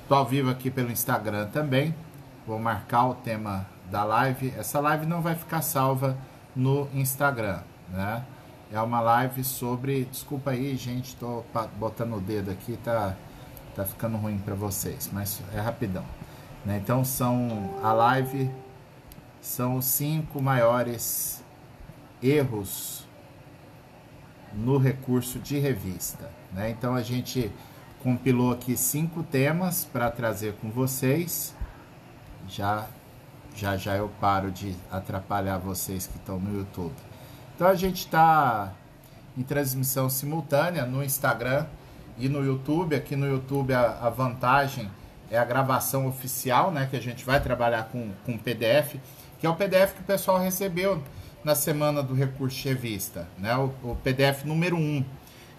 Estou ao vivo aqui pelo Instagram também. Vou marcar o tema da live. Essa live não vai ficar salva no Instagram, né? É uma live sobre... Desculpa aí, gente, estou botando o dedo aqui, tá ficando ruim para vocês, mas é rapidão, né? Então a live são os 5 maiores erros no recurso de revista, né? Então a gente compilou aqui 5 temas para trazer com vocês. Já eu paro de atrapalhar vocês que estão no YouTube. Então a gente está em transmissão simultânea no Instagram e no YouTube. Aqui no YouTube a vantagem é a gravação oficial, né, que a gente vai trabalhar com PDF, que é o PDF que o pessoal recebeu na semana do recurso de revista, né, o PDF número 1,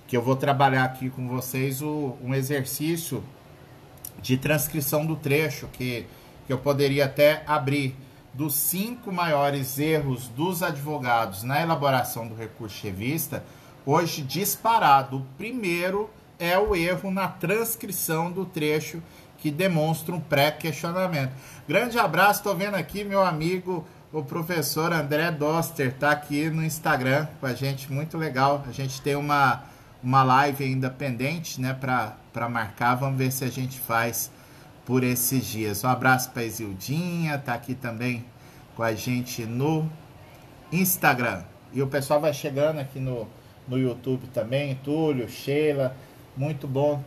que eu vou trabalhar aqui com vocês um exercício de transcrição do trecho, que eu poderia até abrir, dos 5 maiores erros dos advogados na elaboração do recurso de revista. Hoje, disparado, o primeiro é o erro na transcrição do trecho, que demonstra um pré-questionamento. Grande abraço, estou vendo aqui meu amigo, o professor André Doster, está aqui no Instagram com a gente, muito legal. A gente tem uma live ainda pendente, né, para marcar, vamos ver se a gente faz por esses dias. Um abraço para a Isildinha, tá aqui também com a gente no Instagram. E o pessoal vai chegando aqui no YouTube também, Túlio, Sheila, muito bom.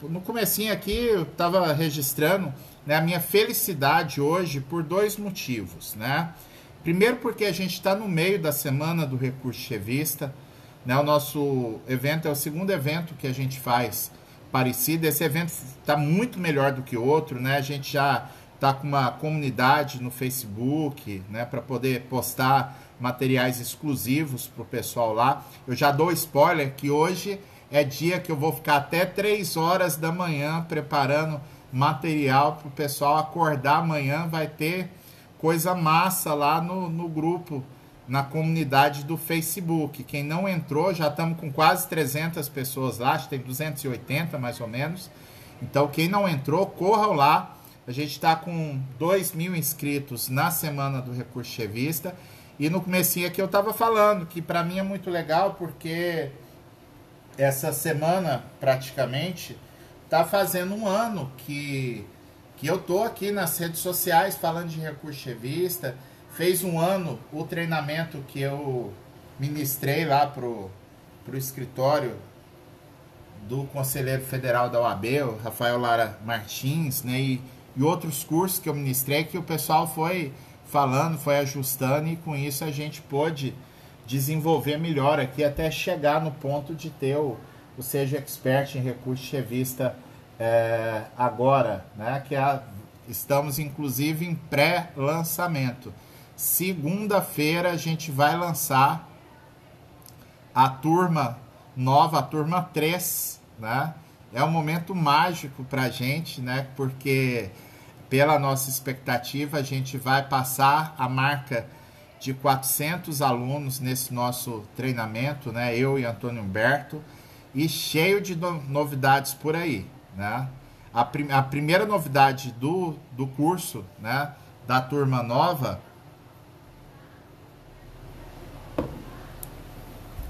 No comecinho aqui eu estava registrando, né, a minha felicidade hoje por 2 motivos, né? Primeiro porque a gente está no meio da semana do recurso de revista, né? O nosso evento é o segundo evento que a gente faz parecido. Esse evento está muito melhor do que o outro, né? A gente já está com uma comunidade no Facebook, né, para poder postar materiais exclusivos para o pessoal lá. Eu já dou spoiler que hoje é dia que eu vou ficar até 3 horas da manhã preparando material para o pessoal acordar amanhã. Vai ter coisa massa lá no grupo, na comunidade do Facebook. Quem não entrou, já estamos com quase 300 pessoas lá, acho que tem 280 mais ou menos. Então quem não entrou, corram lá. A gente está com 2.000 inscritos na semana do recurso de revista. E no comecinho aqui eu estava falando que para mim é muito legal, porque essa semana praticamente está fazendo um ano que eu tô aqui nas redes sociais falando de recurso de revista. Fez um ano o treinamento que eu ministrei lá pro escritório do Conselheiro Federal da OAB, o Rafael Lara Martins, né, e outros cursos que eu ministrei, que o pessoal foi falando, foi ajustando, e com isso a gente pôde desenvolver melhor aqui, até chegar no ponto de ter o Seja Expert em recurso de revista agora, né, estamos inclusive em pré-lançamento. Segunda-feira a gente vai lançar a turma nova, a turma 3, né? É um momento mágico para a gente, né? Porque pela nossa expectativa a gente vai passar a marca de 400 alunos nesse nosso treinamento, né? Eu e Antônio Humberto, e cheio de novidades por aí, né? A primeira novidade do curso, né, da turma nova,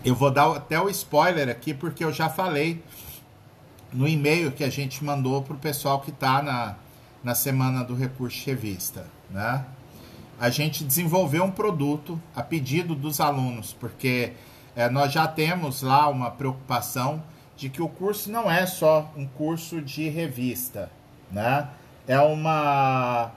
eu vou dar até o spoiler aqui, porque eu já falei no e-mail que a gente mandou para o pessoal que está na semana do recurso de revista, né? A gente desenvolveu um produto a pedido dos alunos, porque nós já temos lá uma preocupação de que o curso não é só um curso de revista, né? É uma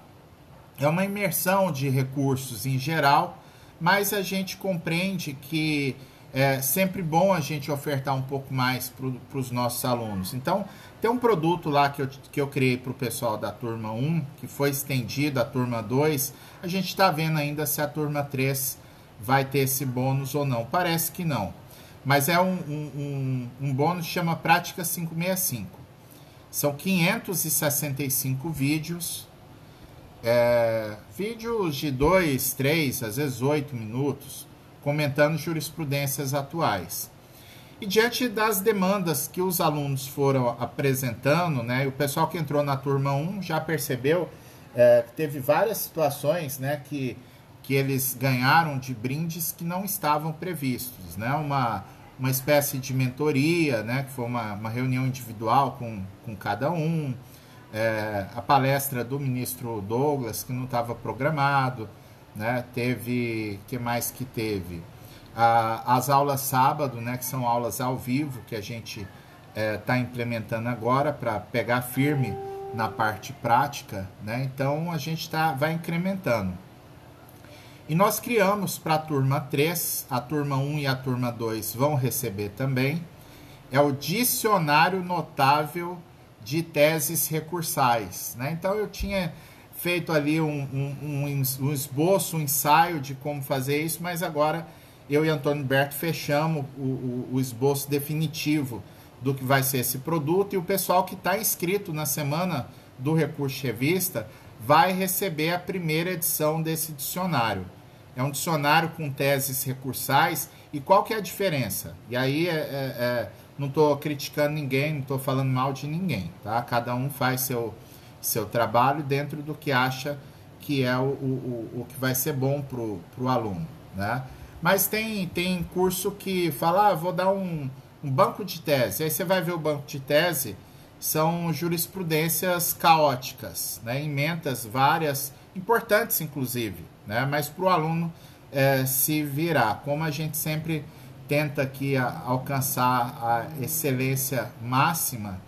imersão de recursos em geral, mas a gente compreende que é sempre bom a gente ofertar um pouco mais para os nossos alunos. Então, tem um produto lá que eu criei para o pessoal da turma 1, que foi estendido à turma 2. A gente está vendo ainda se a turma 3 vai ter esse bônus ou não. Parece que não. Mas é um bônus que chama Prática 565. São 565 vídeos. Vídeos de 2, 3, às vezes 8 minutos, comentando jurisprudências atuais. E diante das demandas que os alunos foram apresentando, né, e o pessoal que entrou na turma 1 já percebeu que teve várias situações, né, que eles ganharam de brindes que não estavam previstos, né, uma espécie de mentoria, né, que foi uma reunião individual com cada um, a palestra do ministro Douglas, que não estava programado, né, teve, que mais que teve? As aulas sábado, né, que são aulas ao vivo, que a gente está implementando agora para pegar firme na parte prática, né? Então a gente vai incrementando. E nós criamos para a turma 3, a turma 1 e a turma 2 vão receber também, é o dicionário notável de teses recursais, né? Então eu tinha feito ali um esboço, um ensaio de como fazer isso, mas agora eu e Antônio Berto fechamos o esboço definitivo do que vai ser esse produto, e o pessoal que está inscrito na semana do Recurso Revista vai receber a primeira edição desse dicionário. É um dicionário com teses recursais. E qual que é a diferença? E aí não estou criticando ninguém, não estou falando mal de ninguém, tá? Cada um faz seu trabalho dentro do que acha que é o que vai ser bom para o aluno, né? Mas tem curso que fala, vou dar um banco de tese. Aí você vai ver o banco de tese, são jurisprudências caóticas, né? Emendas várias, importantes inclusive, né? Mas para o aluno se virar. Como a gente sempre tenta aqui alcançar a excelência máxima,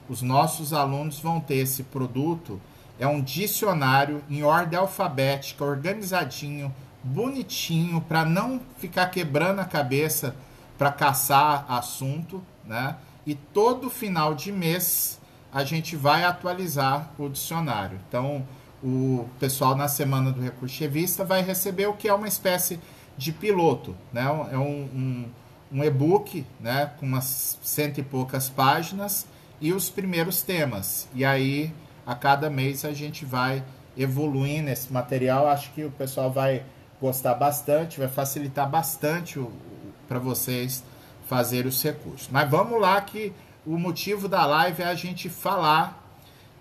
os nossos alunos vão ter esse produto, é um dicionário em ordem alfabética, organizadinho, bonitinho, para não ficar quebrando a cabeça para caçar assunto, né? E todo final de mês a gente vai atualizar o dicionário. Então, o pessoal na semana do Recurso Revista vai receber o que é uma espécie de piloto, né? É um e-book, né, com umas 100 e poucas páginas e os primeiros temas. E aí, a cada mês a gente vai evoluindo esse material. Acho que o pessoal vai gostar bastante, vai facilitar bastante para vocês fazer os recursos. Mas vamos lá, que o motivo da live é a gente falar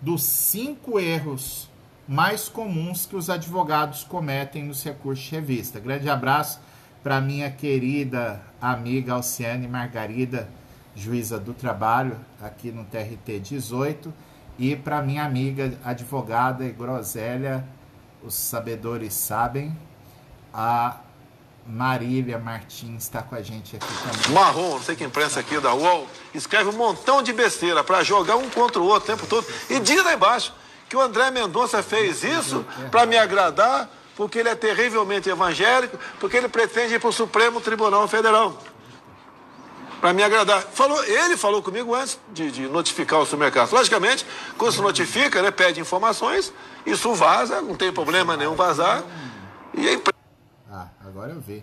dos 5 erros mais comuns que os advogados cometem nos recursos de revista. Grande abraço para minha querida amiga Alciane Margarida, juíza do trabalho, aqui no TRT 18, e para minha amiga advogada e groselha, os sabedores sabem, a Marília Martins está com a gente aqui também. Marrom, não sei que imprensa aqui da UOL, escreve um montão de besteira para jogar um contra o outro o tempo todo. E diz lá embaixo que o André Mendonça fez isso para me agradar, porque ele é terrivelmente evangélico, porque ele pretende ir para o Supremo Tribunal Federal. Para me agradar. Ele falou comigo antes de notificar o supermercado. Logicamente, quando se notifica, né, pede informações, isso vaza, não tem problema nenhum vazar. E a imprensa... Agora eu vi.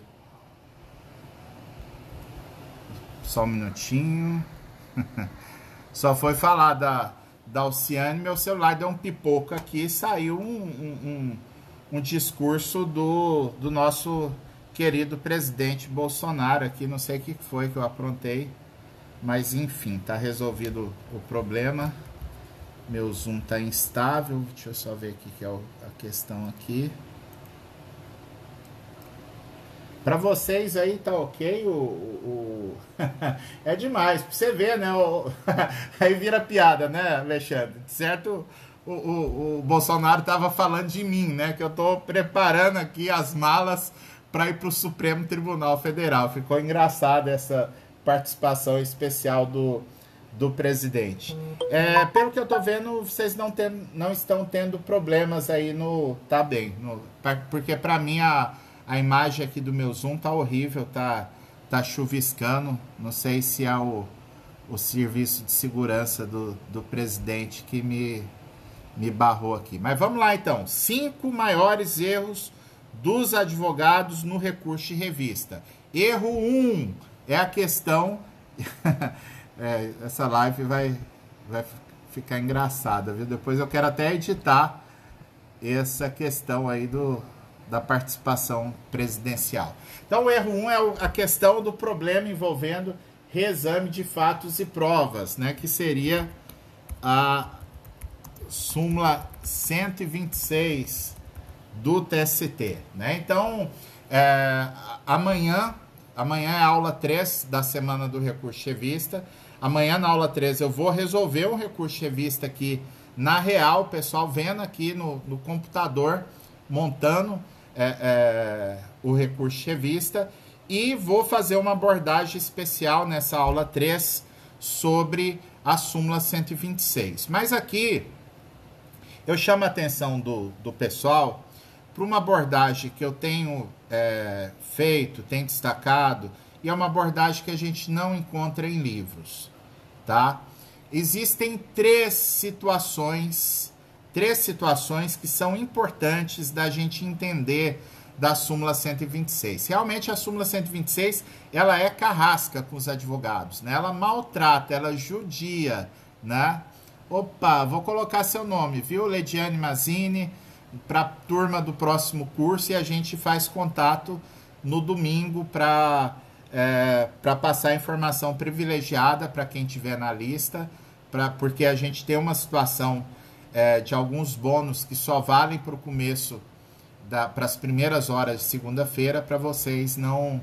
Só um minutinho. Só foi falar da Alciane, meu celular deu um pipoco aqui e saiu um discurso do nosso querido presidente Bolsonaro aqui. Não sei o que foi que eu aprontei, mas enfim, tá resolvido o problema. Meu Zoom tá instável. Deixa eu só ver aqui que é a questão aqui. Para vocês aí tá ok? É demais, pra você ver, né? Aí vira piada, né, Alexandre? Certo? O Bolsonaro tava falando de mim, né? Que eu tô preparando aqui as malas para ir pro Supremo Tribunal Federal. Ficou engraçada essa participação especial do presidente. Pelo que eu tô vendo, vocês não estão tendo problemas aí no... Tá bem. Porque para mim a imagem aqui do meu Zoom tá horrível, tá chuviscando. Não sei se é o serviço de segurança do presidente que me barrou aqui. Mas vamos lá então. 5 maiores erros dos advogados no recurso de revista. Erro 1 é a questão... essa live vai ficar engraçada, viu? Depois eu quero até editar essa questão aí da participação presidencial. Então, o erro 1 é a questão do problema envolvendo reexame de fatos e provas, né, que seria a súmula 126 do TST, né? Então, amanhã é a aula 3 da semana do recurso chevista. Amanhã na aula 3 eu vou resolver o recurso chevista aqui na real, pessoal vendo aqui no computador, montando o recurso chevista, e vou fazer uma abordagem especial nessa aula 3 sobre a súmula 126. Mas aqui eu chamo a atenção do pessoal para uma abordagem que eu tenho feito, tenho destacado, e é uma abordagem que a gente não encontra em livros, tá? Existem três situações que são importantes da gente entender da súmula 126. Realmente a súmula 126, ela é carrasca com os advogados, né? Ela maltrata, ela judia, né? Opa, vou colocar seu nome, viu, Lediane Mazzini, para a turma do próximo curso, e a gente faz contato no domingo para passar informação privilegiada para quem estiver na lista, porque a gente tem uma situação de alguns bônus que só valem para o começo, para as primeiras horas de segunda-feira, para vocês não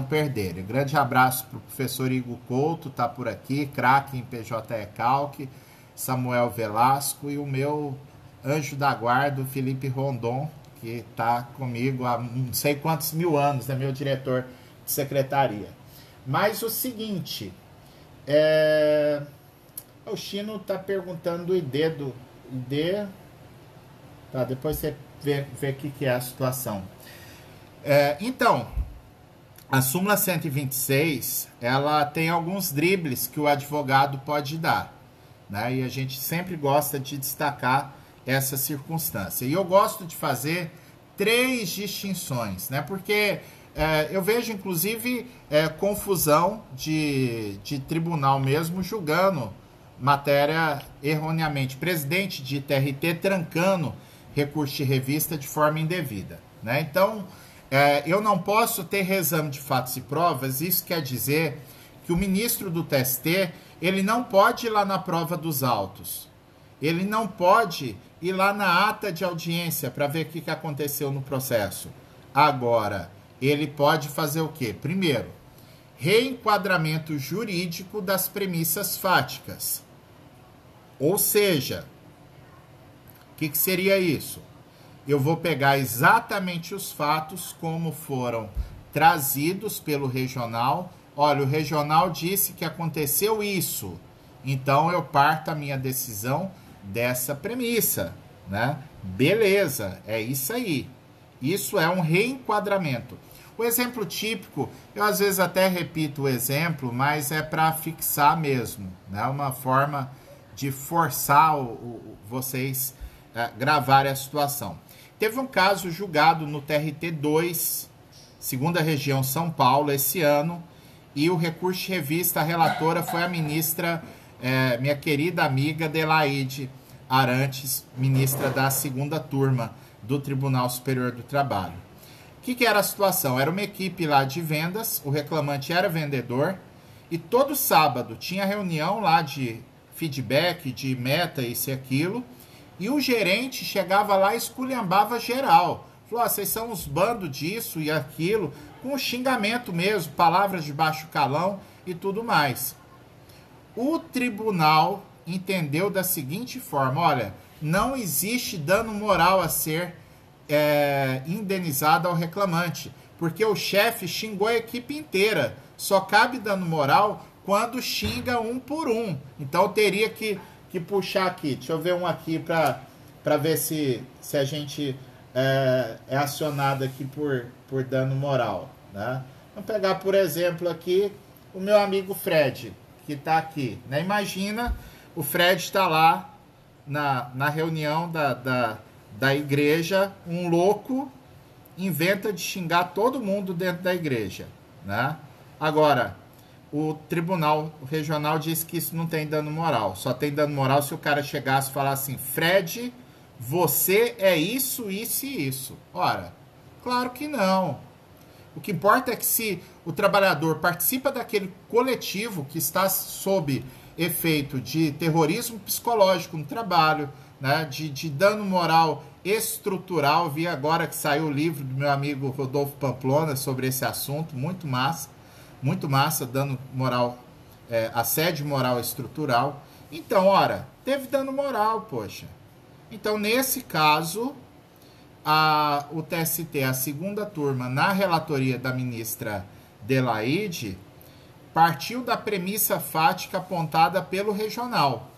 perderem. Grande abraço para o professor Igor Couto, tá por aqui, craque em PJE Calc, Samuel Velasco, e o meu anjo da guarda, o Felipe Rondon, que está comigo há não sei quantos mil anos, é meu diretor de secretaria. Mas o seguinte, o Chino está perguntando do ID do ID. Tá, depois você vê o que é a situação. Então, a súmula 126, ela tem alguns dribles que o advogado pode dar, né? E a gente sempre gosta de destacar essa circunstância. E eu gosto de fazer três distinções, né? Porque eu vejo, inclusive, confusão de tribunal mesmo julgando matéria erroneamente. Presidente de TRT trancando recurso de revista de forma indevida, né? Então, eu não posso ter reexame de fatos e provas. Isso quer dizer que o ministro do TST, ele não pode ir lá na prova dos autos. Ele não pode ir lá na ata de audiência para ver o que aconteceu no processo. Agora, ele pode fazer o quê? Primeiro, reenquadramento jurídico das premissas fáticas. Ou seja, o que seria isso? Eu vou pegar exatamente os fatos como foram trazidos pelo regional. Olha, o regional disse que aconteceu isso, então eu parto a minha decisão dessa premissa, né? Beleza, é isso aí. Isso é um reenquadramento. O exemplo típico, eu às vezes até repito o exemplo, mas é para fixar mesmo, né? Uma forma de forçar vocês gravarem a situação. Teve um caso julgado no TRT2, segunda região São Paulo, esse ano, e o recurso de revista, a relatora foi a ministra, minha querida amiga Delaide Arantes, ministra da segunda turma do Tribunal Superior do Trabalho. O que era a situação? Era uma equipe lá de vendas, o reclamante era vendedor, e todo sábado tinha reunião lá de feedback, de meta, isso e aquilo, e o gerente chegava lá e esculhambava geral. Falou, vocês são uns bandos disso e aquilo, com xingamento mesmo, palavras de baixo calão e tudo mais. O tribunal entendeu da seguinte forma, olha, não existe dano moral a ser indenizado ao reclamante, porque o chefe xingou a equipe inteira, só cabe dano moral quando xinga um por um. Então eu teria que puxar aqui, deixa eu ver um aqui para ver se a gente é acionado aqui por dano moral, né? Vamos pegar, por exemplo, aqui o meu amigo Fred, que está aqui, né? Imagina, o Fred está lá na reunião da igreja, um louco inventa de xingar todo mundo dentro da igreja, né? Agora, o tribunal regional diz que isso não tem dano moral. Só tem dano moral se o cara chegasse e falasse assim, Fred, você é isso, isso e isso. Ora, claro que não. O que importa é que se o trabalhador participa daquele coletivo que está sob efeito de terrorismo psicológico no trabalho, né, de dano moral estrutural. Vi agora que saiu o livro do meu amigo Rodolfo Pamplona sobre esse assunto, muito massa, dano moral, assédio moral estrutural. Então, ora, teve dano moral, poxa. Então, nesse caso, o TST, a segunda turma, na relatoria da ministra Delaide, partiu da premissa fática apontada pelo regional.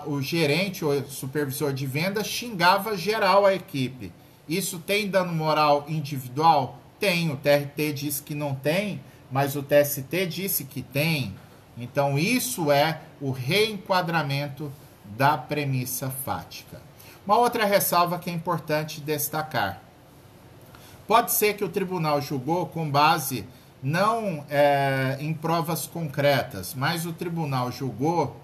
O gerente ou supervisor de venda xingava geral a equipe. Isso tem dano moral individual? Tem. O TRT disse que não tem, mas o TST disse que tem. Então, isso é o reenquadramento da premissa fática. Uma outra ressalva que é importante destacar. Pode ser que o tribunal julgou com base não em provas concretas, mas o tribunal julgou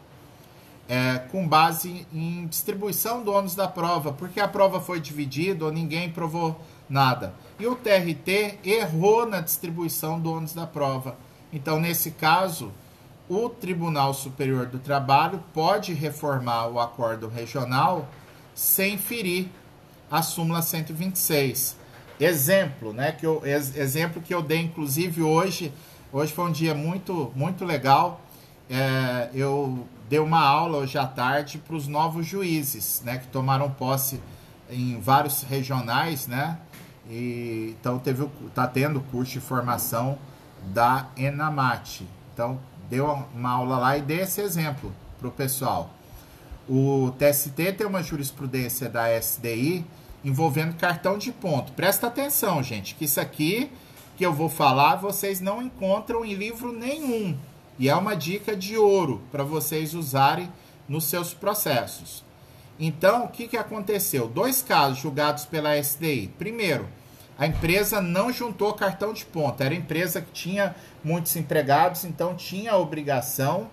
com base em distribuição do ônus da prova, porque a prova foi dividida ou ninguém provou nada. E o TRT errou na distribuição do ônus da prova. Então, nesse caso, o Tribunal Superior do Trabalho pode reformar o acordo regional sem ferir a súmula 126. Exemplo, né, exemplo que eu dei, inclusive, hoje foi um dia muito, muito legal. Eu dei uma aula hoje à tarde para os novos juízes, né, que tomaram posse em vários regionais, né, e então está tendo curso de formação da Enamate. Então, deu uma aula lá e dei esse exemplo para o pessoal. O TST tem uma jurisprudência da SDI envolvendo cartão de ponto. Presta atenção, gente, que isso aqui que eu vou falar vocês não encontram em livro nenhum. E é uma dica de ouro para vocês usarem nos seus processos. Então, o que aconteceu? 2 casos julgados pela SDI. Primeiro, a empresa não juntou cartão de ponto. Era empresa que tinha muitos empregados, então tinha a obrigação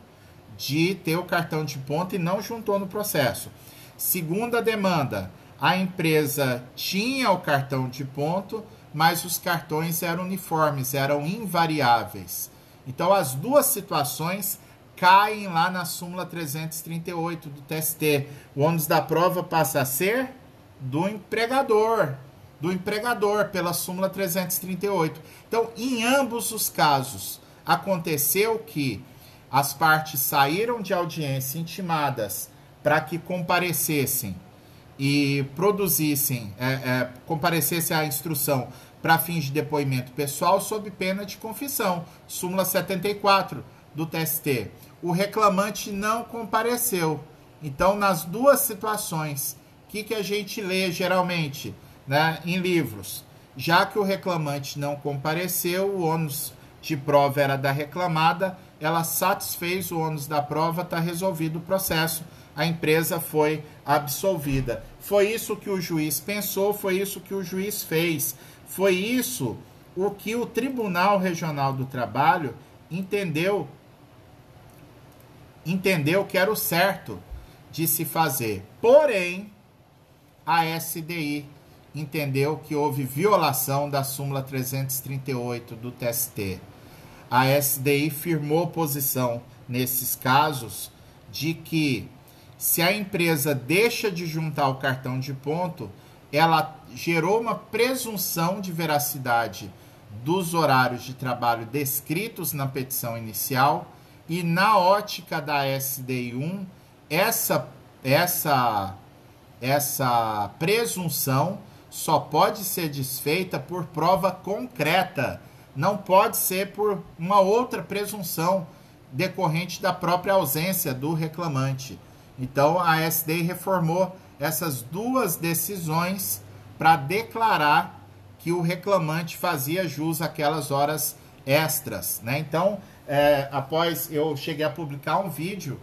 de ter o cartão de ponto e não juntou no processo. Segunda demanda, a empresa tinha o cartão de ponto, mas os cartões eram uniformes, eram invariáveis. Então, as duas situações caem lá na súmula 338 do TST. O ônus da prova passa a ser do empregador pela súmula 338. Então, em ambos os casos, aconteceu que as partes saíram de audiência intimadas para que comparecessem e produzissem, comparecessem à instrução para fins de depoimento pessoal sob pena de confissão, súmula 74 do TST. O reclamante não compareceu. Então, nas duas situações, o que a gente lê geralmente, né, em livros? Já que o reclamante não compareceu, o ônus de prova era da reclamada, ela satisfez o ônus da prova, está resolvido o processo, a empresa foi absolvida. Foi isso que o juiz pensou, foi isso que o juiz fez. Foi isso o que o Tribunal Regional do Trabalho entendeu que era o certo de se fazer. Porém, a SDI entendeu que houve violação da súmula 338 do TST. A SDI firmou posição nesses casos de que se a empresa deixa de juntar o cartão de ponto, ela gerou uma presunção de veracidade dos horários de trabalho descritos na petição inicial e, na ótica da SDI 1, essa presunção só pode ser desfeita por prova concreta, não pode ser por uma outra presunção decorrente da própria ausência do reclamante. Então, a SDI reformou essas duas decisões para declarar que o reclamante fazia jus àquelas horas extras, né? Então, após eu cheguei a publicar um vídeo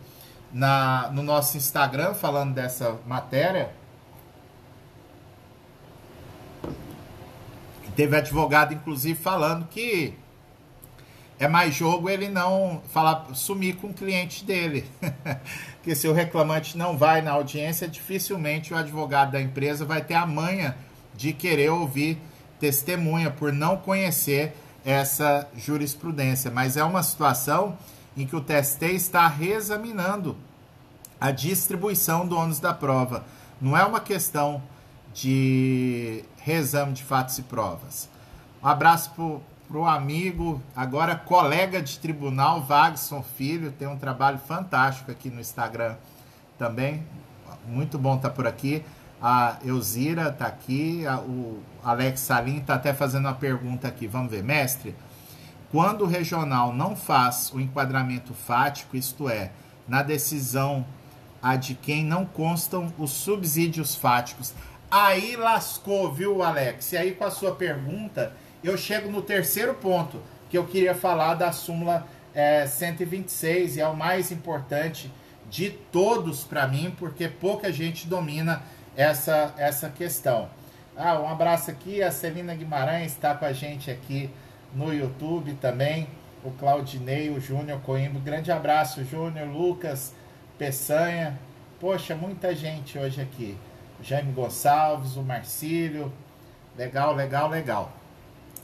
no nosso Instagram falando dessa matéria, teve advogado, inclusive, falando que é mais jogo ele não sumir com o cliente dele. Porque se o reclamante não vai na audiência, dificilmente o advogado da empresa vai ter a manha de querer ouvir testemunha, por não conhecer essa jurisprudência. Mas é uma situação em que o TST está reexaminando a distribuição do ônus da prova. Não é uma questão de reexame de fatos e provas. Um abraço para o amigo, agora colega de tribunal, Wagson Filho, tem um trabalho fantástico aqui no Instagram também, muito bom estar por aqui. A Elzira está aqui, o Alex Salim está até fazendo uma pergunta aqui, vamos ver, mestre, quando o regional não faz o enquadramento fático, isto é, na decisão a de quem não constam os subsídios fáticos, aí lascou, viu, Alex? E aí com a sua pergunta, eu chego no terceiro ponto, que eu queria falar da súmula 126, e é o mais importante de todos para mim, porque pouca gente domina essa questão. Um abraço aqui, a Celina Guimarães está com a gente aqui no YouTube também, o Claudinei, o Júnior Coimbra, grande abraço, Júnior, Lucas Peçanha, poxa, muita gente hoje aqui, Jaime Gonçalves, o Marcílio, legal.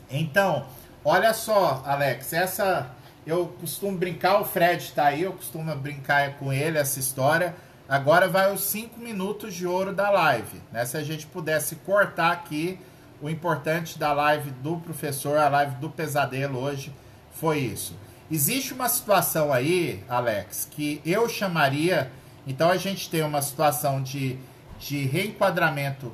Então, olha só, Alex, eu costumo brincar, o Fred está aí, eu costumo brincar com ele essa história. Agora vai os 5 minutos de ouro da live, né? Se a gente pudesse cortar aqui, o importante da live do professor, a live do pesadelo hoje, foi isso. Existe uma situação aí, Alex, que eu chamaria... Então a gente tem uma situação de reenquadramento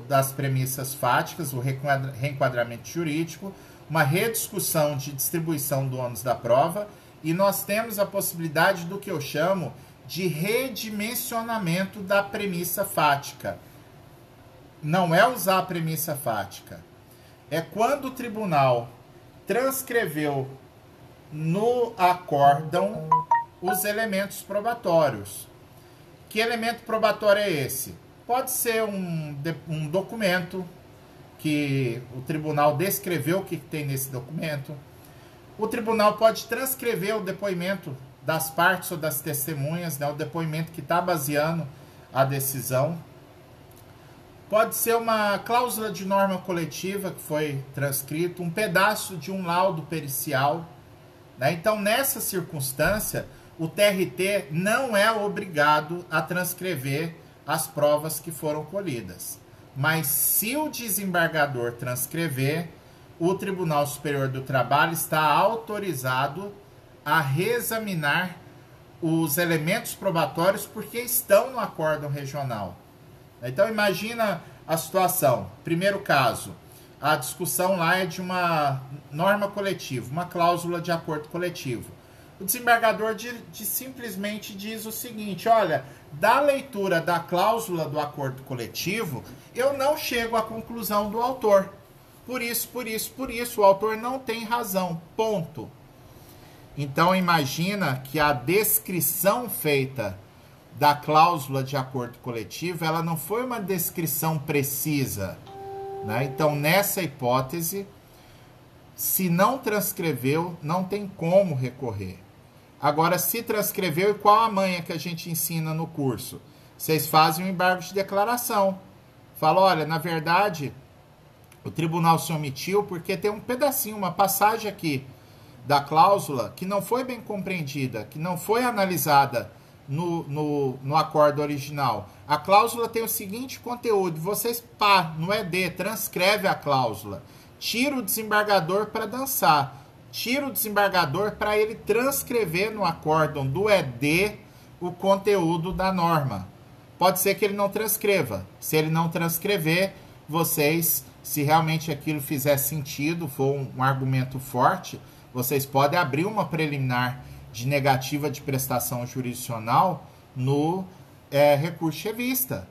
das premissas fáticas, o reenquadramento jurídico, uma rediscussão de distribuição do ônus da prova, e nós temos a possibilidade do que eu chamo de redimensionamento da premissa fática. Não é usar a premissa fática. É quando o tribunal transcreveu no acórdão os elementos probatórios. Que elemento probatório é esse? Pode ser um documento que o tribunal descreveu o que tem nesse documento. O tribunal pode transcrever o depoimento das partes ou das testemunhas, né, o depoimento que está baseando a decisão. Pode ser uma cláusula de norma coletiva que foi transcrito, um pedaço de um laudo pericial, né? Então, nessa circunstância, o TRT não é obrigado a transcrever as provas que foram colhidas. Mas se o desembargador transcrever, o Tribunal Superior do Trabalho está autorizado a reexaminar os elementos probatórios porque estão no acórdão regional. Então imagina a situação. Primeiro caso, a discussão lá é de uma norma coletiva, uma cláusula de acordo coletivo. O desembargador simplesmente diz o seguinte: olha, da leitura da cláusula do acordo coletivo, eu não chego à conclusão do autor. Por isso, o autor não tem razão. Ponto. Então imagina que a descrição feita da cláusula de acordo coletivo, ela não foi uma descrição precisa, né? Então, nessa hipótese, se não transcreveu, não tem como recorrer. Agora, se transcreveu, e qual a manha que a gente ensina no curso? Vocês fazem um embargo de declaração. Fala, olha, na verdade, o tribunal se omitiu porque tem um pedacinho, uma passagem aqui da cláusula que não foi bem compreendida, que não foi analisada no acordo original. A cláusula tem o seguinte conteúdo: vocês, no ED, transcreve a cláusula, tira o desembargador para dançar, tira o desembargador para ele transcrever no acórdão do ED o conteúdo da norma. Pode ser que ele não transcreva. Se ele não transcrever, vocês, se realmente aquilo fizer sentido, for um argumento forte, vocês podem abrir uma preliminar de negativa de prestação jurisdicional no recurso chevista,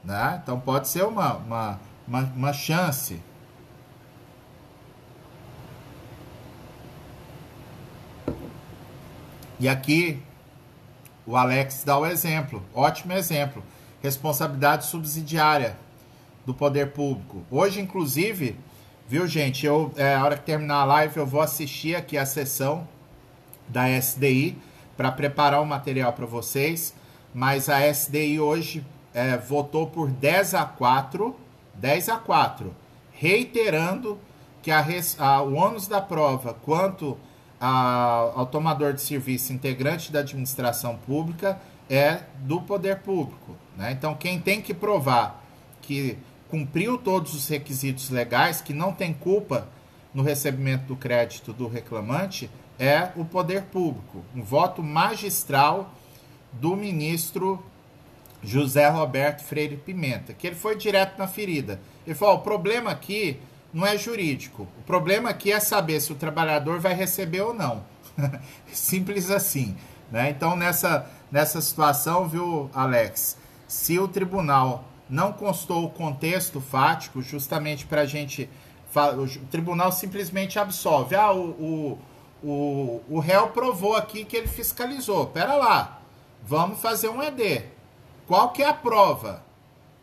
né? Então pode ser uma chance. E aqui o Alex dá o exemplo, ótimo exemplo, responsabilidade subsidiária do poder público. Hoje, inclusive, viu, gente, a hora que terminar a live eu vou assistir aqui a sessão da SDI para preparar o material para vocês, mas a SDI hoje votou por 10 a 4, reiterando que o ônus da prova quanto ao tomador de serviço integrante da administração pública é do poder público, né? Então, quem tem que provar que cumpriu todos os requisitos legais, que não tem culpa no recebimento do crédito do reclamante, é o poder público. Um voto magistral do ministro José Roberto Freire Pimenta, que ele foi direto na ferida. Ele falou, o problema aqui não é jurídico, o problema aqui é saber se o trabalhador vai receber ou não. Simples assim, né? Então, nessa situação, viu, Alex, se o tribunal não constou o contexto fático, justamente para a gente... O tribunal simplesmente absolve. O réu provou aqui que ele fiscalizou. Pera lá, vamos fazer um ED. Qual que é a prova?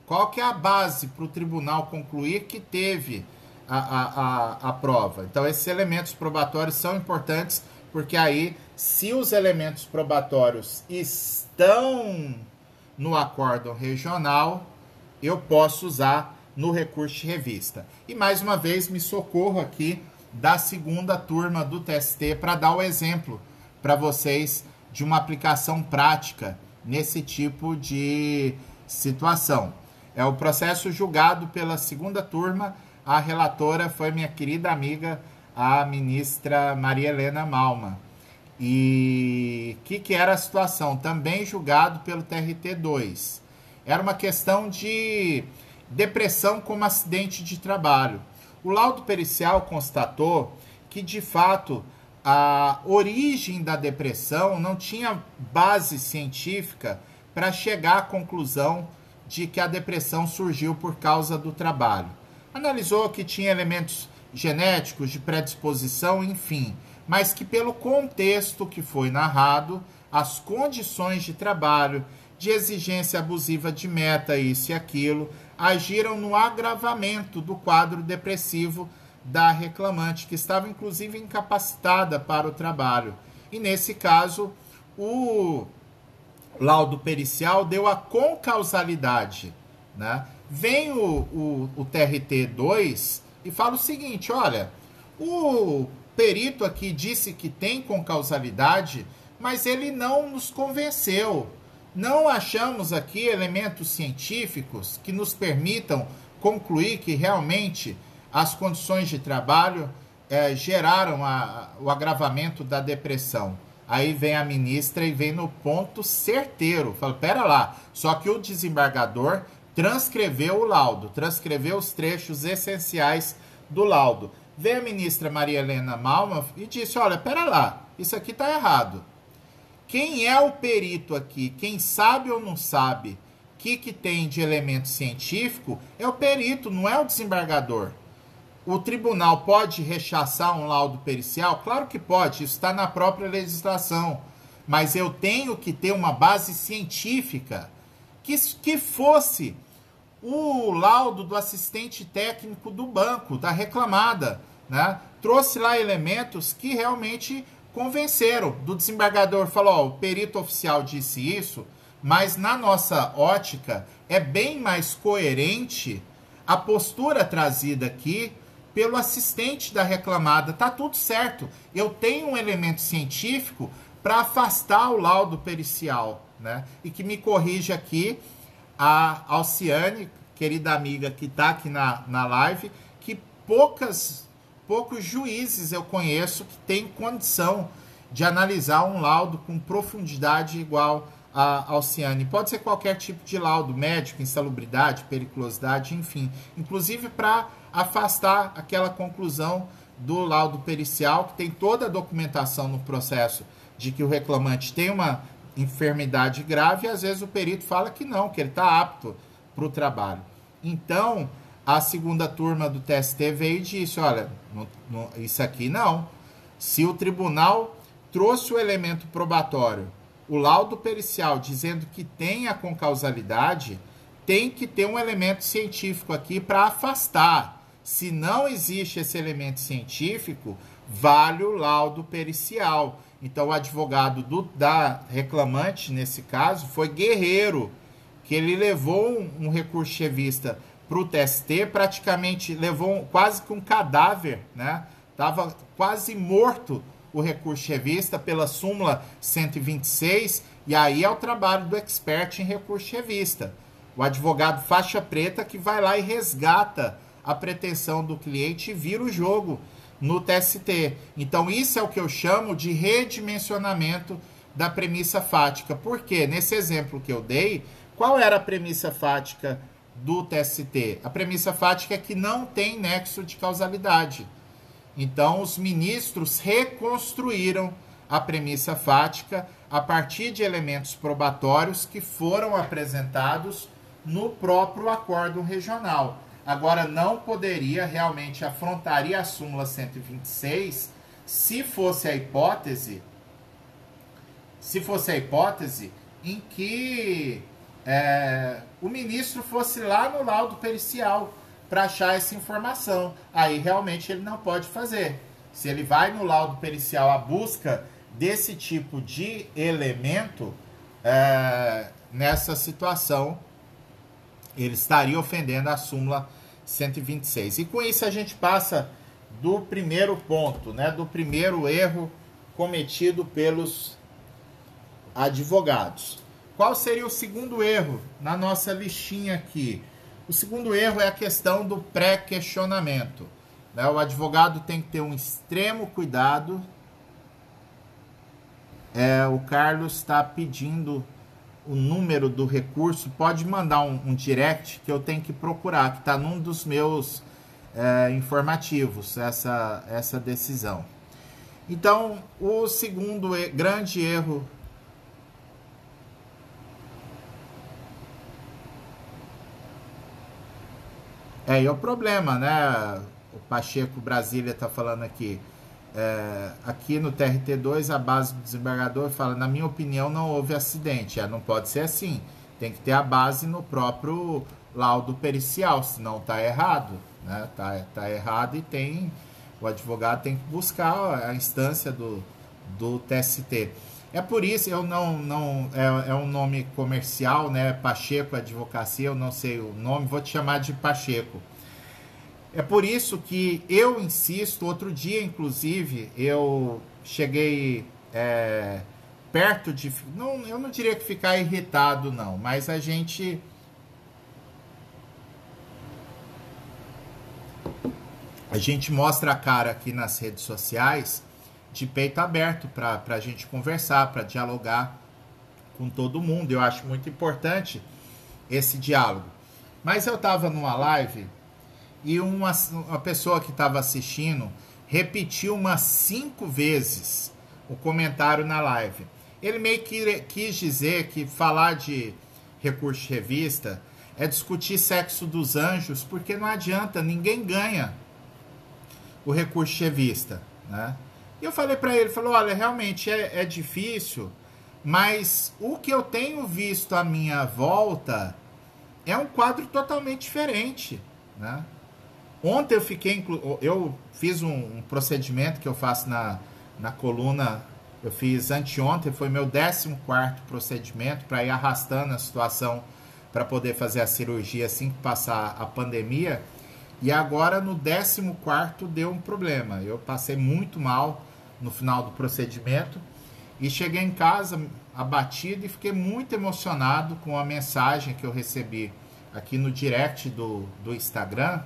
Qual que é a base para o tribunal concluir que teve a prova? Então, esses elementos probatórios são importantes, porque aí, se os elementos probatórios estão no acórdão regional, eu posso usar no recurso de revista. E, mais uma vez, me socorro aqui da segunda turma do TST para dar o exemplo para vocês de uma aplicação prática nesse tipo de situação. É o processo julgado pela segunda turma. A relatora foi minha querida amiga, a ministra Maria Helena Malma. E o que era a situação? Também julgado pelo TRT2. Era uma questão de depressão como acidente de trabalho. O laudo pericial constatou que, de fato, a origem da depressão não tinha base científica para chegar à conclusão de que a depressão surgiu por causa do trabalho. Analisou que tinha elementos genéticos de predisposição, enfim, mas que pelo contexto que foi narrado, as condições de trabalho, de exigência abusiva de meta, isso e aquilo, agiram no agravamento do quadro depressivo da reclamante, que estava inclusive incapacitada para o trabalho. E nesse caso, o laudo pericial deu a concausalidade, né? Vem o TRT2 e fala o seguinte, olha, o perito aqui disse que tem concausalidade, mas ele não nos convenceu. Não achamos aqui elementos científicos que nos permitam concluir que realmente as condições de trabalho geraram o agravamento da depressão. Aí vem a ministra e vem no ponto certeiro. Fala, pera lá, só que o desembargador transcreveu o laudo, transcreveu os trechos essenciais do laudo. Vem a ministra Maria Helena Malma e disse, olha, pera lá, isso aqui está errado. Quem é o perito aqui? Quem sabe ou não sabe o que tem de elemento científico é o perito, não é o desembargador. O tribunal pode rechaçar um laudo pericial? Claro que pode, isso está na própria legislação. Mas eu tenho que ter uma base científica que fosse o laudo do assistente técnico do banco, da reclamada, né? Trouxe lá elementos que realmente convenceram. Do desembargador falou, ó, o perito oficial disse isso, mas na nossa ótica é bem mais coerente a postura trazida aqui pelo assistente da reclamada. Tá tudo certo. Eu tenho um elemento científico para afastar o laudo pericial, né? E que me corrige aqui a Alciane, querida amiga que está aqui na live, que poucos juízes eu conheço que têm condição de analisar um laudo com profundidade igual a Alciane. Pode ser qualquer tipo de laudo, médico, insalubridade, periculosidade, enfim. Inclusive para afastar aquela conclusão do laudo pericial, que tem toda a documentação no processo de que o reclamante tem uma enfermidade grave e às vezes o perito fala que não, que ele está apto para o trabalho. Então, a segunda turma do TST veio e disse, olha, isso aqui não. Se o tribunal trouxe o elemento probatório, o laudo pericial dizendo que tem a concausalidade, tem que ter um elemento científico aqui para afastar. Se não existe esse elemento científico, vale o laudo pericial. Então, o advogado da reclamante, nesse caso, foi Guerreiro, que ele levou um recurso de revista para o TST, praticamente levou quase que um cadáver, né? Estava quase morto o recurso de revista pela súmula 126, e aí é o trabalho do expert em recurso de revista. O advogado faixa preta que vai lá e resgata a pretensão do cliente e vira o jogo no TST. Então isso é o que eu chamo de redimensionamento da premissa fática. Por quê? Nesse exemplo que eu dei, qual era a premissa fática do TST? A premissa fática é que não tem nexo de causalidade. Então, os ministros reconstruíram a premissa fática a partir de elementos probatórios que foram apresentados no próprio acórdão regional. Agora, não poderia, realmente afrontaria a súmula 126 se fosse a hipótese em que o ministro fosse lá no laudo pericial para achar essa informação. Aí realmente ele não pode fazer. Se ele vai no laudo pericial à busca desse tipo de elemento, nessa situação, ele estaria ofendendo a súmula 126. E com isso a gente passa do primeiro ponto, né, do primeiro erro cometido pelos advogados. Qual seria o segundo erro na nossa listinha aqui? O segundo erro é a questão do pré-questionamento. Né? O advogado tem que ter um extremo cuidado. O Carlos está pedindo o número do recurso. Pode mandar um direct que eu tenho que procurar, que está num dos meus informativos, essa decisão. Então, o segundo grande erro e o problema, né? O Pacheco Brasília está falando aqui. Aqui no TRT2, a base do desembargador fala, na minha opinião, não houve acidente. Não pode ser assim. Tem que ter a base no próprio laudo pericial, senão está errado. Né? Tá errado e o advogado tem que buscar a instância do TST. É por isso, eu não é um nome comercial, né? Pacheco Advocacia, eu não sei o nome, vou te chamar de Pacheco. É por isso que eu insisto, outro dia, inclusive, eu cheguei perto de... eu não diria que ficar irritado, não, mas a gente mostra a cara aqui nas redes sociais de peito aberto para a gente conversar, para dialogar com todo mundo. Eu acho muito importante esse diálogo. Mas eu estava numa live e uma pessoa que estava assistindo repetiu umas 5 vezes o comentário na live. Ele meio que quis dizer que falar de recurso de revista é discutir sexo dos anjos, porque não adianta, ninguém ganha o recurso de revista, né? E eu falei para ele, olha, realmente é difícil, mas o que eu tenho visto à minha volta é um quadro totalmente diferente, né? Ontem eu fiz um procedimento que eu faço na coluna, eu fiz anteontem, foi meu 14º procedimento para ir arrastando a situação para poder fazer a cirurgia assim que passar a pandemia. E agora no 14º deu um problema. Eu passei muito mal no final do procedimento e cheguei em casa abatido e fiquei muito emocionado com a mensagem que eu recebi aqui no direct do Instagram,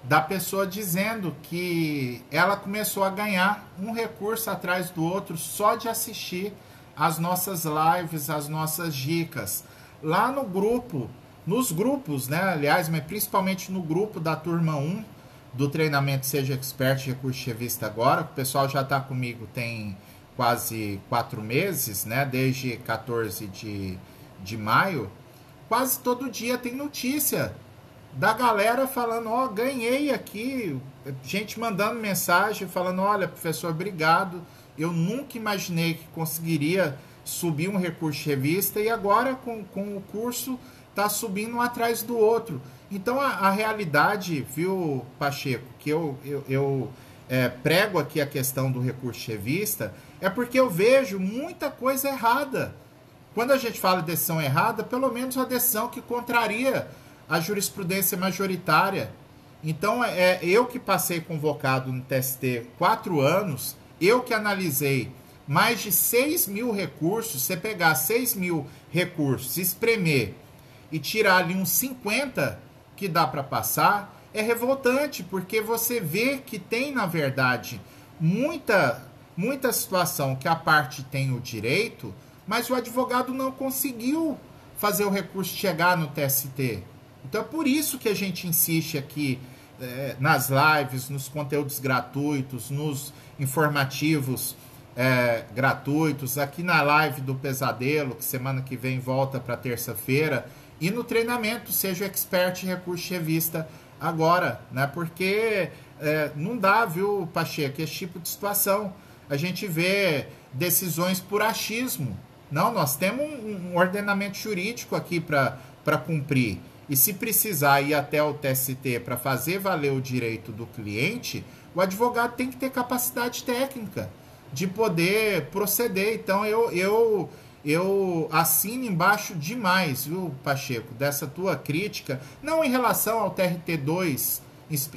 da pessoa dizendo que ela começou a ganhar um recurso atrás do outro só de assistir as nossas lives, as nossas dicas. Lá no grupo, nos grupos, né, aliás, mas principalmente no grupo da turma 1 do treinamento Seja Expert Recurso de Revista agora, o pessoal já está comigo tem quase 4 meses, né, desde 14 de maio, quase todo dia tem notícia da galera falando, ganhei aqui, gente mandando mensagem, falando, olha, professor, obrigado, eu nunca imaginei que conseguiria subir um recurso de revista e agora com o curso está subindo um atrás do outro. Então a realidade, viu, Pacheco, que eu prego aqui a questão do recurso de revista, é porque eu vejo muita coisa errada. Quando a gente fala de decisão errada, pelo menos uma decisão que contraria a jurisprudência majoritária. Então, eu que passei convocado no TST 4 anos, eu que analisei mais de 6 mil recursos, você pegar 6 mil recursos, espremer e tirar ali uns 50 que dá para passar, é revoltante, porque você vê que tem, na verdade, muita situação que a parte tem o direito, mas o advogado não conseguiu fazer o recurso chegar no TST. Então é por isso que a gente insiste aqui nas lives, nos conteúdos gratuitos, nos informativos gratuitos, aqui na live do Pesadelo, que semana que vem volta para terça-feira, e no treinamento, seja expert em recurso de revista agora, né? Porque não dá, viu, Pacheco, esse tipo de situação. A gente vê decisões por achismo. Não, nós temos um ordenamento jurídico aqui para cumprir. E se precisar ir até o TST para fazer valer o direito do cliente, o advogado tem que ter capacidade técnica de poder proceder. Então, eu assino embaixo demais, viu, Pacheco, dessa tua crítica, não em relação ao TRT2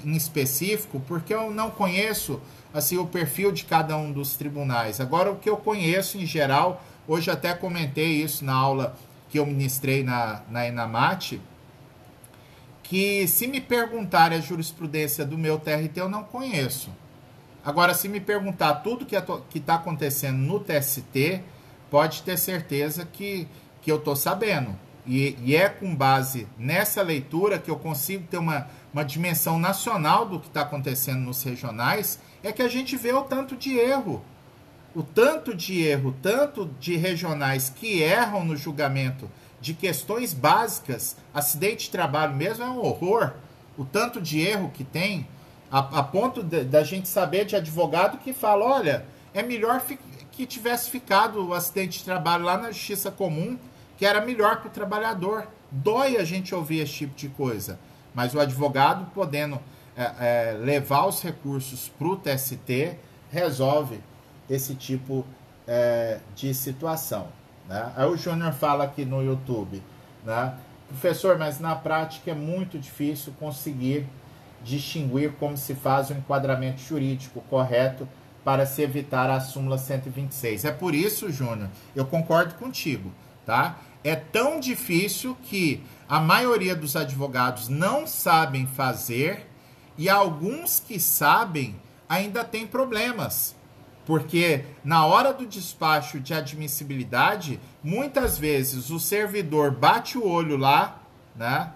em específico, porque eu não conheço assim, o perfil de cada um dos tribunais. Agora, o que eu conheço em geral, hoje até comentei isso na aula que eu ministrei na ENAMAT, que se me perguntarem a jurisprudência do meu TRT, eu não conheço. Agora, se me perguntar tudo que está acontecendo no TST, pode ter certeza que eu estou sabendo. E é com base nessa leitura que eu consigo ter uma dimensão nacional do que está acontecendo nos regionais, é que a gente vê o tanto de erro. O tanto de regionais que erram no julgamento de questões básicas, acidente de trabalho mesmo é um horror. O tanto de erro que tem, a ponto da gente saber de advogado que fala, olha, é melhor que tivesse ficado o acidente de trabalho lá na justiça comum, que era melhor para o trabalhador. Dói a gente ouvir esse tipo de coisa. Mas o advogado, podendo levar os recursos para o TST, resolve esse tipo de situação. Né? Aí o Júnior fala aqui no YouTube, né? Professor, mas na prática é muito difícil conseguir distinguir como se faz o enquadramento jurídico correto para se evitar a súmula 126. É por isso, Júnior, eu concordo contigo, tá? É tão difícil que a maioria dos advogados não sabem fazer e alguns que sabem ainda têm problemas. Porque na hora do despacho de admissibilidade, muitas vezes o servidor bate o olho lá, né?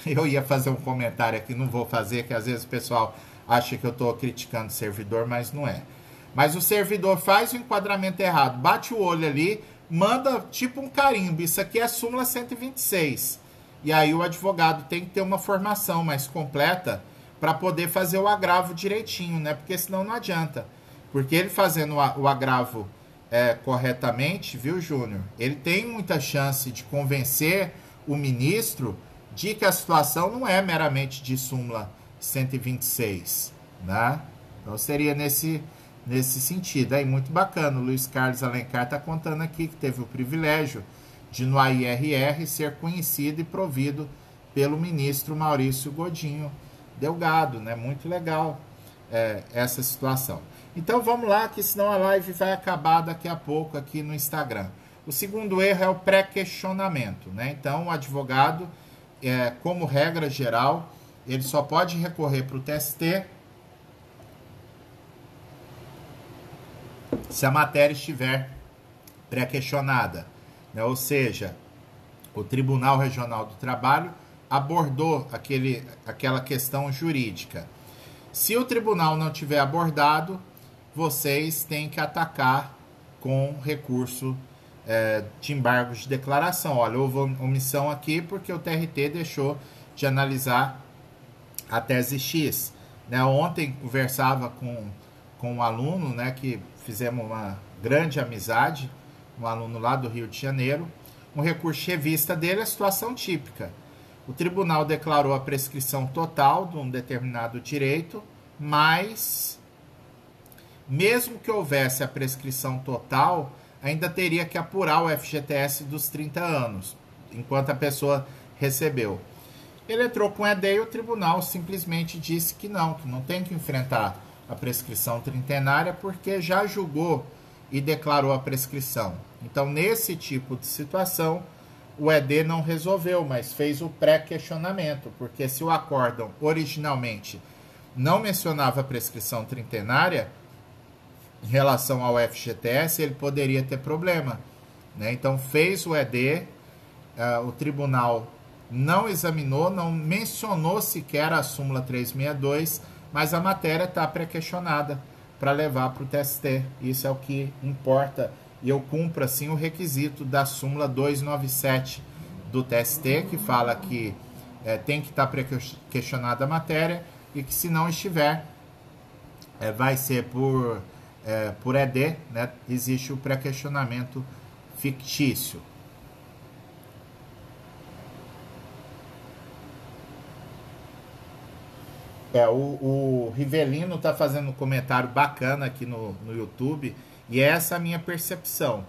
Eu ia fazer um comentário aqui, não vou fazer, que às vezes o pessoal acha que eu estou criticando o servidor, mas não é. Mas o servidor faz o enquadramento errado, bate o olho ali, manda tipo um carimbo, isso aqui é súmula 126. E aí o advogado tem que ter uma formação mais completa para poder fazer o agravo direitinho, né? Porque senão não adianta. Porque ele fazendo o agravo corretamente, viu, Júnior? Ele tem muita chance de convencer o ministro de que a situação não é meramente de súmula 126, né? Então seria nesse sentido. Aí, muito bacana, o Luiz Carlos Alencar está contando aqui que teve o privilégio de no AIRR ser conhecido e provido pelo ministro Maurício Godinho Delgado, né? Muito legal essa situação. Então vamos lá, que senão a live vai acabar daqui a pouco aqui no Instagram. O segundo erro é o pré-questionamento, né? Então o advogado, como regra geral, ele só pode recorrer para o TST se a matéria estiver pré-questionada, né? Ou seja, o Tribunal Regional do Trabalho abordou aquela questão jurídica. Se o tribunal não tiver abordado, vocês têm que atacar com recurso de embargo de declaração. Olha, houve omissão aqui porque o TRT deixou de analisar a tese X. Né? Ontem conversava com um aluno, né, que fizemos uma grande amizade, um aluno lá do Rio de Janeiro. Um recurso de revista dele, a situação típica. O tribunal declarou a prescrição total de um determinado direito, mas, mesmo que houvesse a prescrição total, ainda teria que apurar o FGTS dos 30 anos, enquanto a pessoa recebeu. Ele entrou com ED e o tribunal simplesmente disse que não tem que enfrentar a prescrição trintenária porque já julgou e declarou a prescrição. Então, nesse tipo de situação, o ED não resolveu, mas fez o pré-questionamento, porque se o acórdão originalmente não mencionava a prescrição trintenária em relação ao FGTS, ele poderia ter problema, né? Então, fez o ED, o tribunal não examinou, não mencionou sequer a súmula 362, mas a matéria está pré-questionada para levar para o TST. Isso é o que importa. E eu cumpro assim o requisito da súmula 297 do TST, que fala que tem que estar pré-questionada a matéria e que se não estiver, vai ser por ED, né? Existe o pré-questionamento fictício. O Rivelino está fazendo um comentário bacana aqui no YouTube, e essa é a minha percepção,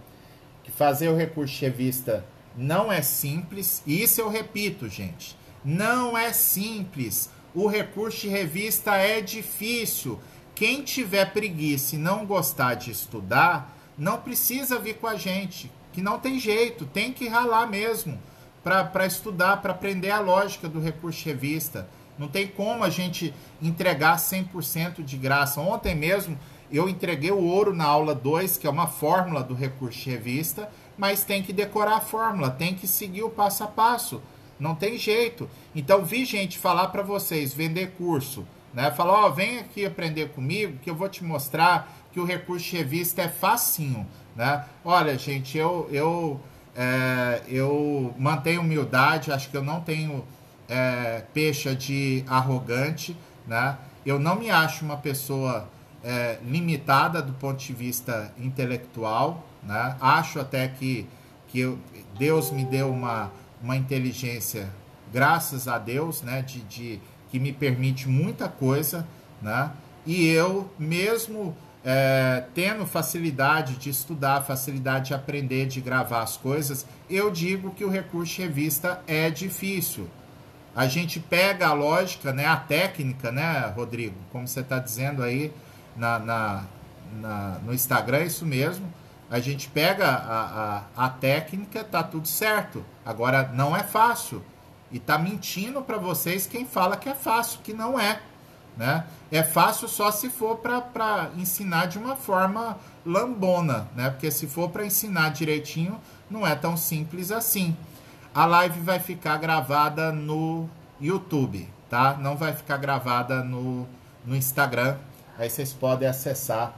que fazer o recurso de revista não é simples, e isso eu repito, gente, não é simples, o recurso de revista é difícil. Quem tiver preguiça e não gostar de estudar, não precisa vir com a gente, que não tem jeito, tem que ralar mesmo, para estudar, para aprender a lógica do recurso de revista. Não tem como a gente entregar 100% de graça. Ontem mesmo eu entreguei o ouro na aula 2, que é uma fórmula do recurso de revista, mas tem que decorar a fórmula, tem que seguir o passo a passo. Não tem jeito. Então vi gente falar para vocês, vender curso, né? Falar, vem aqui aprender comigo que eu vou te mostrar que o recurso de revista é facinho, né? Olha, gente, eu mantenho humildade, acho que eu não tenho pecha de arrogante, né? Eu não me acho uma pessoa limitada do ponto de vista intelectual, né? Acho até que Deus me deu uma inteligência, graças a Deus, né? Que me permite muita coisa, né? E eu mesmo tendo facilidade de estudar, facilidade de aprender, de gravar as coisas, eu digo que o recurso de revista é difícil. A gente pega a lógica, né, a técnica, né, Rodrigo? Como você está dizendo aí no Instagram, é isso mesmo. A gente pega a técnica, tá tudo certo. Agora, não é fácil. E tá mentindo para vocês quem fala que é fácil, que não é. Né? É fácil só se for para ensinar de uma forma lambona, né? Porque se for para ensinar direitinho, não é tão simples assim. A live vai ficar gravada no YouTube, tá? Não vai ficar gravada no Instagram. Aí vocês podem acessar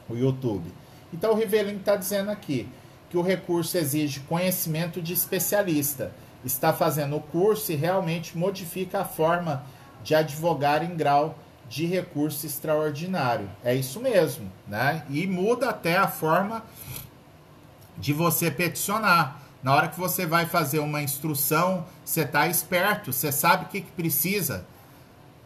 o YouTube. Então o Rivelino está dizendo aqui que o recurso exige conhecimento de especialista. Está fazendo o curso e realmente modifica a forma de advogar em grau de recurso extraordinário. É isso mesmo, né? E muda até a forma de você peticionar. Na hora que você vai fazer uma instrução, você está esperto, você sabe o que precisa.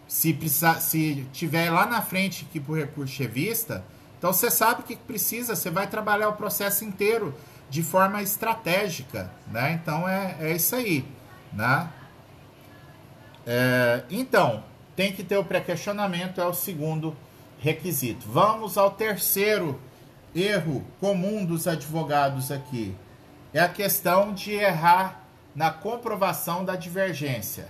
Se tiver lá na frente aqui para o recurso de revista, então você sabe o que precisa, você vai trabalhar o processo inteiro de forma estratégica, né? Então é isso aí, né? Então, tem que ter o pré-questionamento, é o segundo requisito. Vamos ao terceiro erro comum dos advogados aqui. É a questão de errar na comprovação da divergência.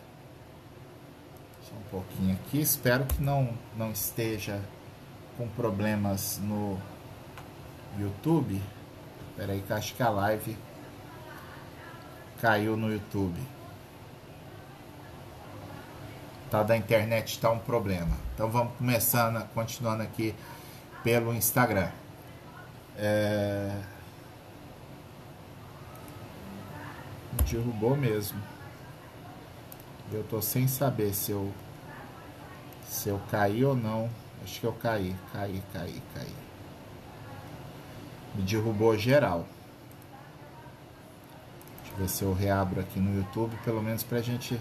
Só um pouquinho aqui, espero que não esteja com problemas no YouTube. Espera aí que acho que a live caiu no YouTube. Tá, da internet está um problema. Então vamos continuando aqui pelo Instagram. Me derrubou mesmo. Eu tô sem saber se eu caí ou não. Acho que eu caí. Me derrubou geral. Deixa eu ver se eu reabro aqui no YouTube, pelo menos pra gente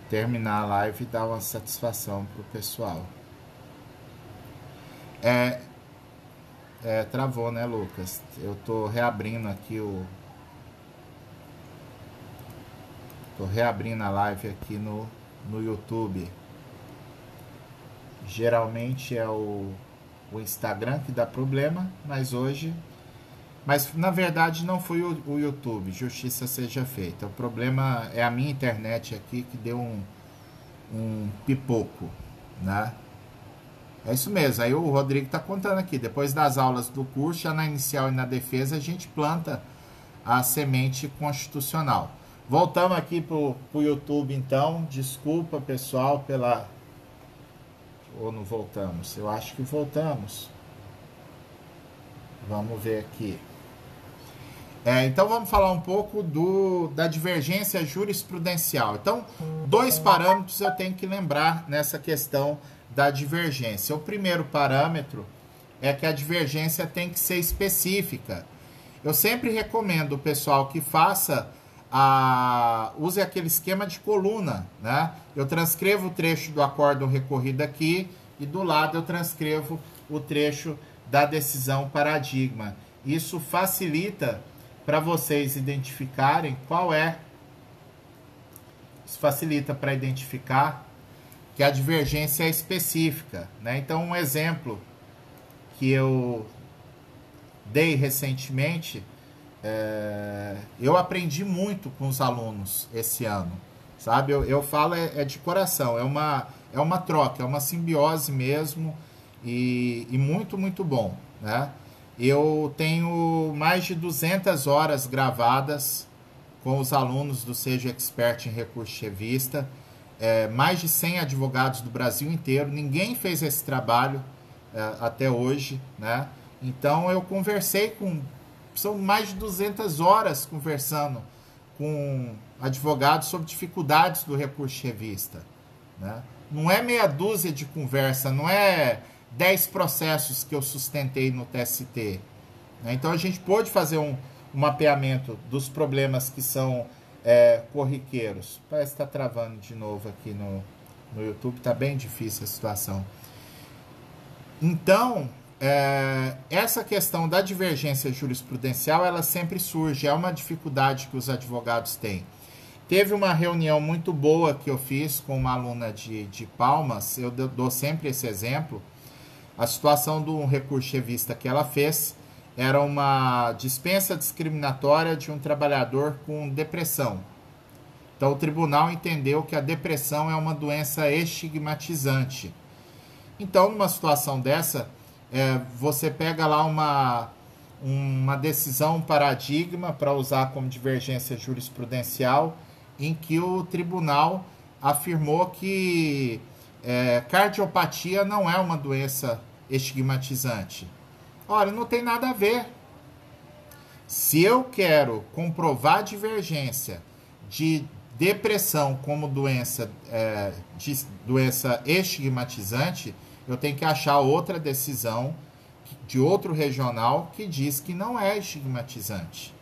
terminar a live e dar uma satisfação pro pessoal. Travou, né, Lucas? Eu tô reabrindo aqui Tô reabrindo a live aqui no YouTube. Geralmente é o Instagram que dá problema, mas hoje... Mas, na verdade, não foi o YouTube, justiça seja feita. O problema é a minha internet aqui que deu um pipoco, né? É isso mesmo, aí o Rodrigo está contando aqui. Depois das aulas do curso, já na inicial e na defesa, a gente planta a semente constitucional. Voltamos aqui para o YouTube, então. Desculpa, pessoal, pela... Ou não voltamos? Eu acho que voltamos. Vamos ver aqui. Então vamos falar um pouco da divergência jurisprudencial. Então, 2 parâmetros eu tenho que lembrar nessa questão da divergência. O primeiro parâmetro é que a divergência tem que ser específica. Eu sempre recomendo o pessoal que use aquele esquema de coluna, né? Eu transcrevo o trecho do acórdão recorrido aqui e do lado eu transcrevo o trecho da decisão paradigma. Isso facilita para vocês identificarem isso facilita para identificar que a divergência é específica, né? Então, um exemplo que eu dei recentemente, eu aprendi muito com os alunos esse ano, sabe? Eu falo de coração, é uma troca, é uma simbiose mesmo e muito, muito bom, né? Eu tenho mais de 200 horas gravadas com os alunos do Seja Expert em Recurso Chevista, mais de 100 advogados do Brasil inteiro. Ninguém fez esse trabalho até hoje, né? Então eu conversei são mais de 200 horas conversando com advogados sobre dificuldades do recurso chevista, né? Não é meia dúzia de conversa, não é 10 processos que eu sustentei no TST. Então a gente pôde fazer um mapeamento dos problemas que são corriqueiros. Parece que está travando de novo aqui no YouTube, está bem difícil a situação. Então, essa questão da divergência jurisprudencial, ela sempre surge, é uma dificuldade que os advogados têm. Teve uma reunião muito boa que eu fiz com uma aluna de Palmas, eu dou sempre esse exemplo. A situação do recurso chevista que ela fez era uma dispensa discriminatória de um trabalhador com depressão. Então, o tribunal entendeu que a depressão é uma doença estigmatizante. Então, numa situação dessa, você pega lá uma decisão paradigma para usar como divergência jurisprudencial, em que o tribunal afirmou que cardiopatia não é uma doença estigmatizante. Olha, não tem nada a ver. Se eu quero comprovar divergência de depressão como doença estigmatizante, eu tenho que achar outra decisão de outro regional que diz que não é estigmatizante,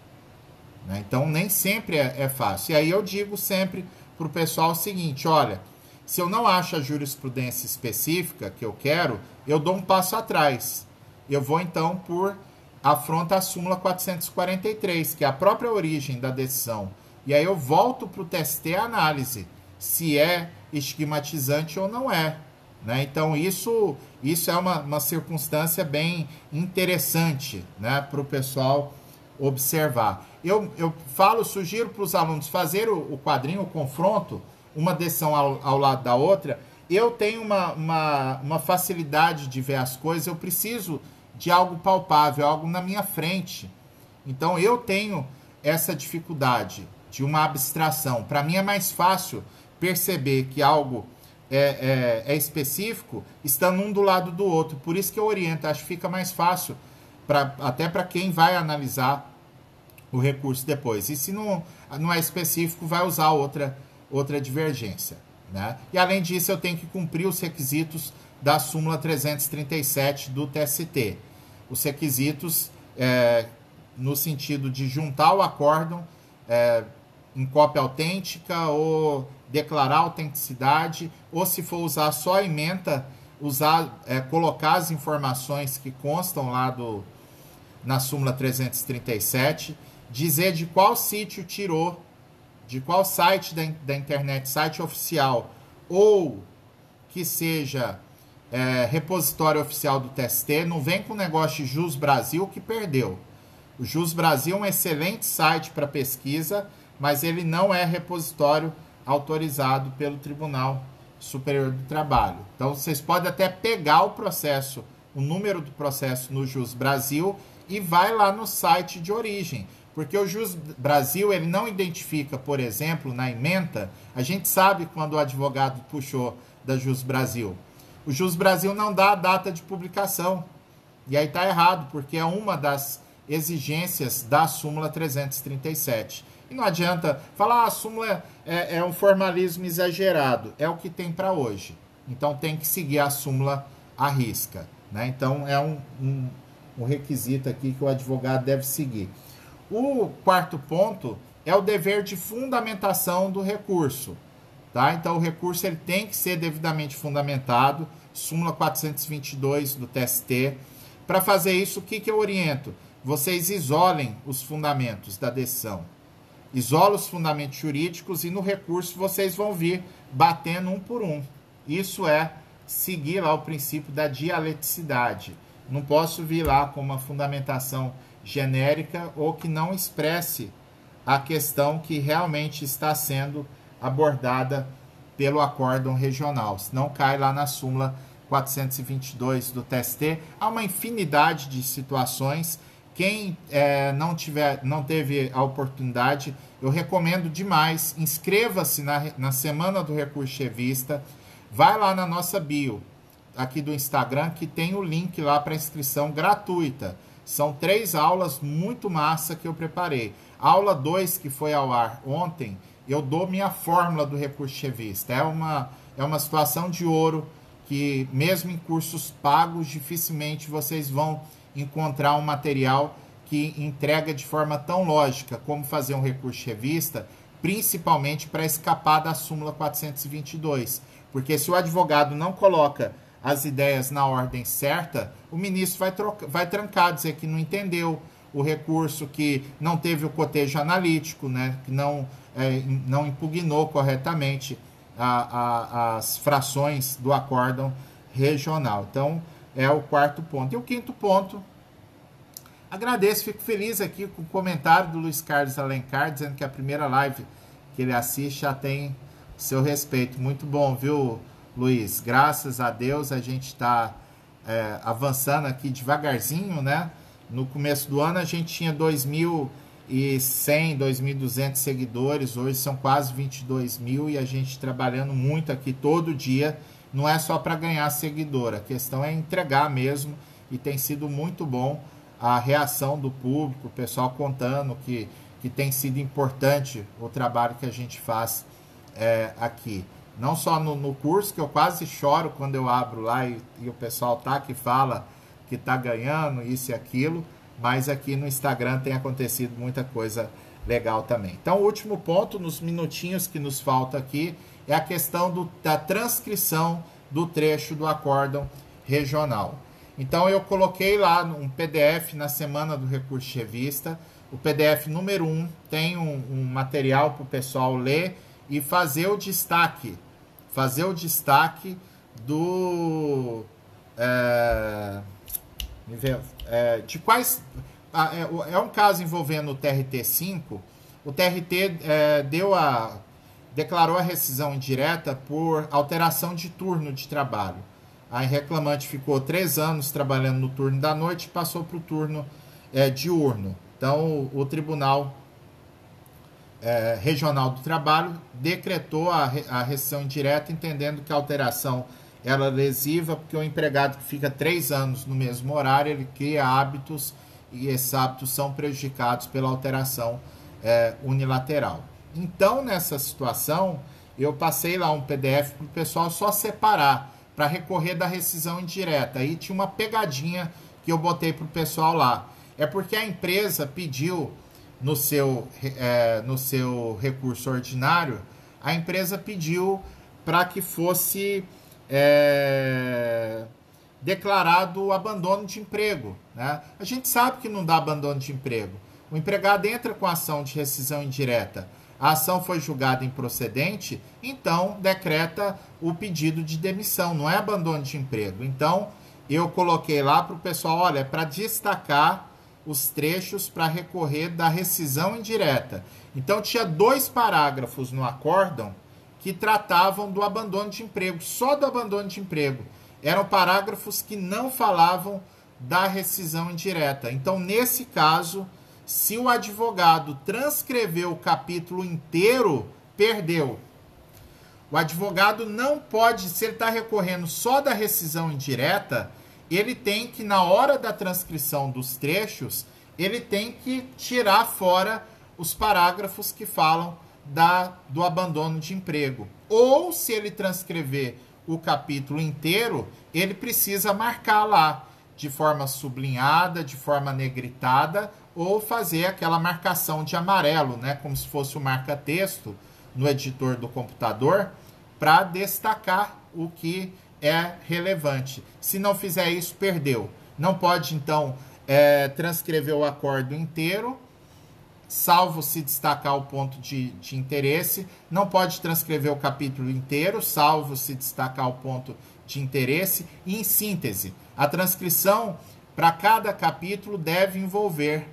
né? Então, nem sempre é fácil. E aí eu digo sempre para o pessoal o seguinte, olha, se eu não acho a jurisprudência específica que eu quero, eu dou um passo atrás. Eu vou, então, por afronta à súmula 443, que é a própria origem da decisão. E aí eu volto para o TST a análise, se é estigmatizante ou não é, né? Então, isso é uma circunstância bem interessante, né, para o pessoal observar. Eu sugiro para os alunos fazer o quadrinho, o confronto, uma decisão ao lado da outra. Eu tenho uma facilidade de ver as coisas, eu preciso de algo palpável, algo na minha frente. Então, eu tenho essa dificuldade de uma abstração. Para mim é mais fácil perceber que algo é específico estando um do lado do outro. Por isso que eu oriento, acho que fica mais fácil até para quem vai analisar o recurso depois. E se não é específico, vai usar outra divergência, né? E além disso, eu tenho que cumprir os requisitos da súmula 337 do TST. Os requisitos no sentido de juntar o acórdão em cópia autêntica ou declarar autenticidade, ou se for usar só a ementa, colocar as informações que constam lá na súmula 337, dizer de qual sítio tirou de qual site da internet, site oficial, ou que seja repositório oficial do TST, não vem com o negócio de Jus Brasil que perdeu. O Jus Brasil é um excelente site para pesquisa, mas ele não é repositório autorizado pelo Tribunal Superior do Trabalho. Então, vocês podem até pegar o processo, o número do processo no Jus Brasil e vai lá no site de origem. Porque o Jus Brasil, ele não identifica, por exemplo, na ementa, a gente sabe quando o advogado puxou da Jus Brasil. O Jus Brasil não dá a data de publicação. E aí está errado, porque é uma das exigências da súmula 337. E não adianta falar, a súmula é um formalismo exagerado. É o que tem para hoje. Então tem que seguir a súmula à risca, né? Então é um requisito aqui que o advogado deve seguir. O quarto ponto é o dever de fundamentação do recurso. Tá? Então o recurso ele tem que ser devidamente fundamentado, súmula 422 do TST. Para fazer isso, o que eu oriento? Vocês isolem os fundamentos da decisão. Isola os fundamentos jurídicos e no recurso vocês vão vir batendo um por um. Isso é seguir lá o princípio da dialeticidade. Não posso vir lá com uma fundamentação genérica ou que não expresse a questão que realmente está sendo abordada pelo acórdão regional. Senão cai lá na súmula 422 do TST. Há uma infinidade de situações. Quem não teve a oportunidade, eu recomendo demais, inscreva-se na Semana do Recurso Chevista, vai lá na nossa bio, aqui do Instagram, que tem o link lá para inscrição gratuita. São 3 aulas muito massa que eu preparei. A aula 2, que foi ao ar ontem, eu dou minha fórmula do recurso chevista. É uma situação de ouro que, mesmo em cursos pagos, dificilmente vocês vão encontrar um material que entrega de forma tão lógica como fazer um recurso chevista, principalmente para escapar da súmula 422. Porque se o advogado não coloca as ideias na ordem certa, o ministro vai trancar, dizer que não entendeu o recurso, que não teve o cotejo analítico, né, que não impugnou corretamente as frações do acórdão regional. Então, é o quarto ponto. E o quinto ponto, agradeço, fico feliz aqui com o comentário do Luiz Carlos Alencar, dizendo que a primeira live que ele assiste já tem seu respeito. Muito bom, viu, Luiz? Graças a Deus a gente está avançando aqui devagarzinho, né? No começo do ano a gente tinha 2.100, 2.200 seguidores, hoje são quase 22 mil e a gente trabalhando muito aqui todo dia. Não é só para ganhar seguidor, a questão é entregar mesmo, e tem sido muito bom a reação do público, o pessoal contando que tem sido importante o trabalho que a gente faz aqui. Não só no curso, que eu quase choro quando eu abro lá e o pessoal que fala que está ganhando isso e aquilo, mas aqui no Instagram tem acontecido muita coisa legal também. Então, o último ponto, nos minutinhos que nos falta aqui, é a questão da transcrição do trecho do acórdão regional. Então, eu coloquei lá um PDF na Semana do Recurso Chevista. O PDF número 1 tem um material para o pessoal ler e fazer o destaque. Fazer o destaque do... de quais... É um caso envolvendo o TRT-5. O TRT declarou a rescisão indireta por alteração de turno de trabalho. A reclamante ficou 3 anos trabalhando no turno da noite e passou para o turno diurno. Então, o Tribunal Regional do Trabalho decretou a rescisão indireta, entendendo que a alteração era lesiva, porque o empregado que fica 3 anos no mesmo horário, ele cria hábitos, e esses hábitos são prejudicados pela alteração unilateral. Então, nessa situação, eu passei lá um PDF para o pessoal só separar, para recorrer da rescisão indireta. Aí tinha uma pegadinha que eu botei para o pessoal lá. É porque a empresa pediu, no seu recurso ordinário, a empresa pediu para que fosse declarado o abandono de emprego, né? A gente sabe que não dá abandono de emprego. O empregado entra com a ação de rescisão indireta. a ação foi julgada improcedente, então decreta o pedido de demissão, não é abandono de emprego. Então, eu coloquei lá para o pessoal, olha, para destacar os trechos para recorrer da rescisão indireta. Então, tinha 2 parágrafos no acórdão que tratavam do abandono de emprego, só do abandono de emprego. Eram parágrafos que não falavam da rescisão indireta. Então, nesse caso, se o advogado transcreveu o capítulo inteiro, perdeu. O advogado não pode, se ele está recorrendo só da rescisão indireta, ele tem que, na hora da transcrição dos trechos, ele tem que tirar fora os parágrafos que falam do abandono de emprego. Ou, se ele transcrever o capítulo inteiro, ele precisa marcar lá, de forma sublinhada, de forma negritada, ou fazer aquela marcação de amarelo, né, como se fosse o marca-texto no editor do computador, para destacar o que é relevante. Se não fizer isso, perdeu. Não pode, então, transcrever o acordo inteiro, salvo se destacar o ponto de interesse. Não pode transcrever o capítulo inteiro, salvo se destacar o ponto de interesse. E, em síntese, a transcrição para cada capítulo deve envolver,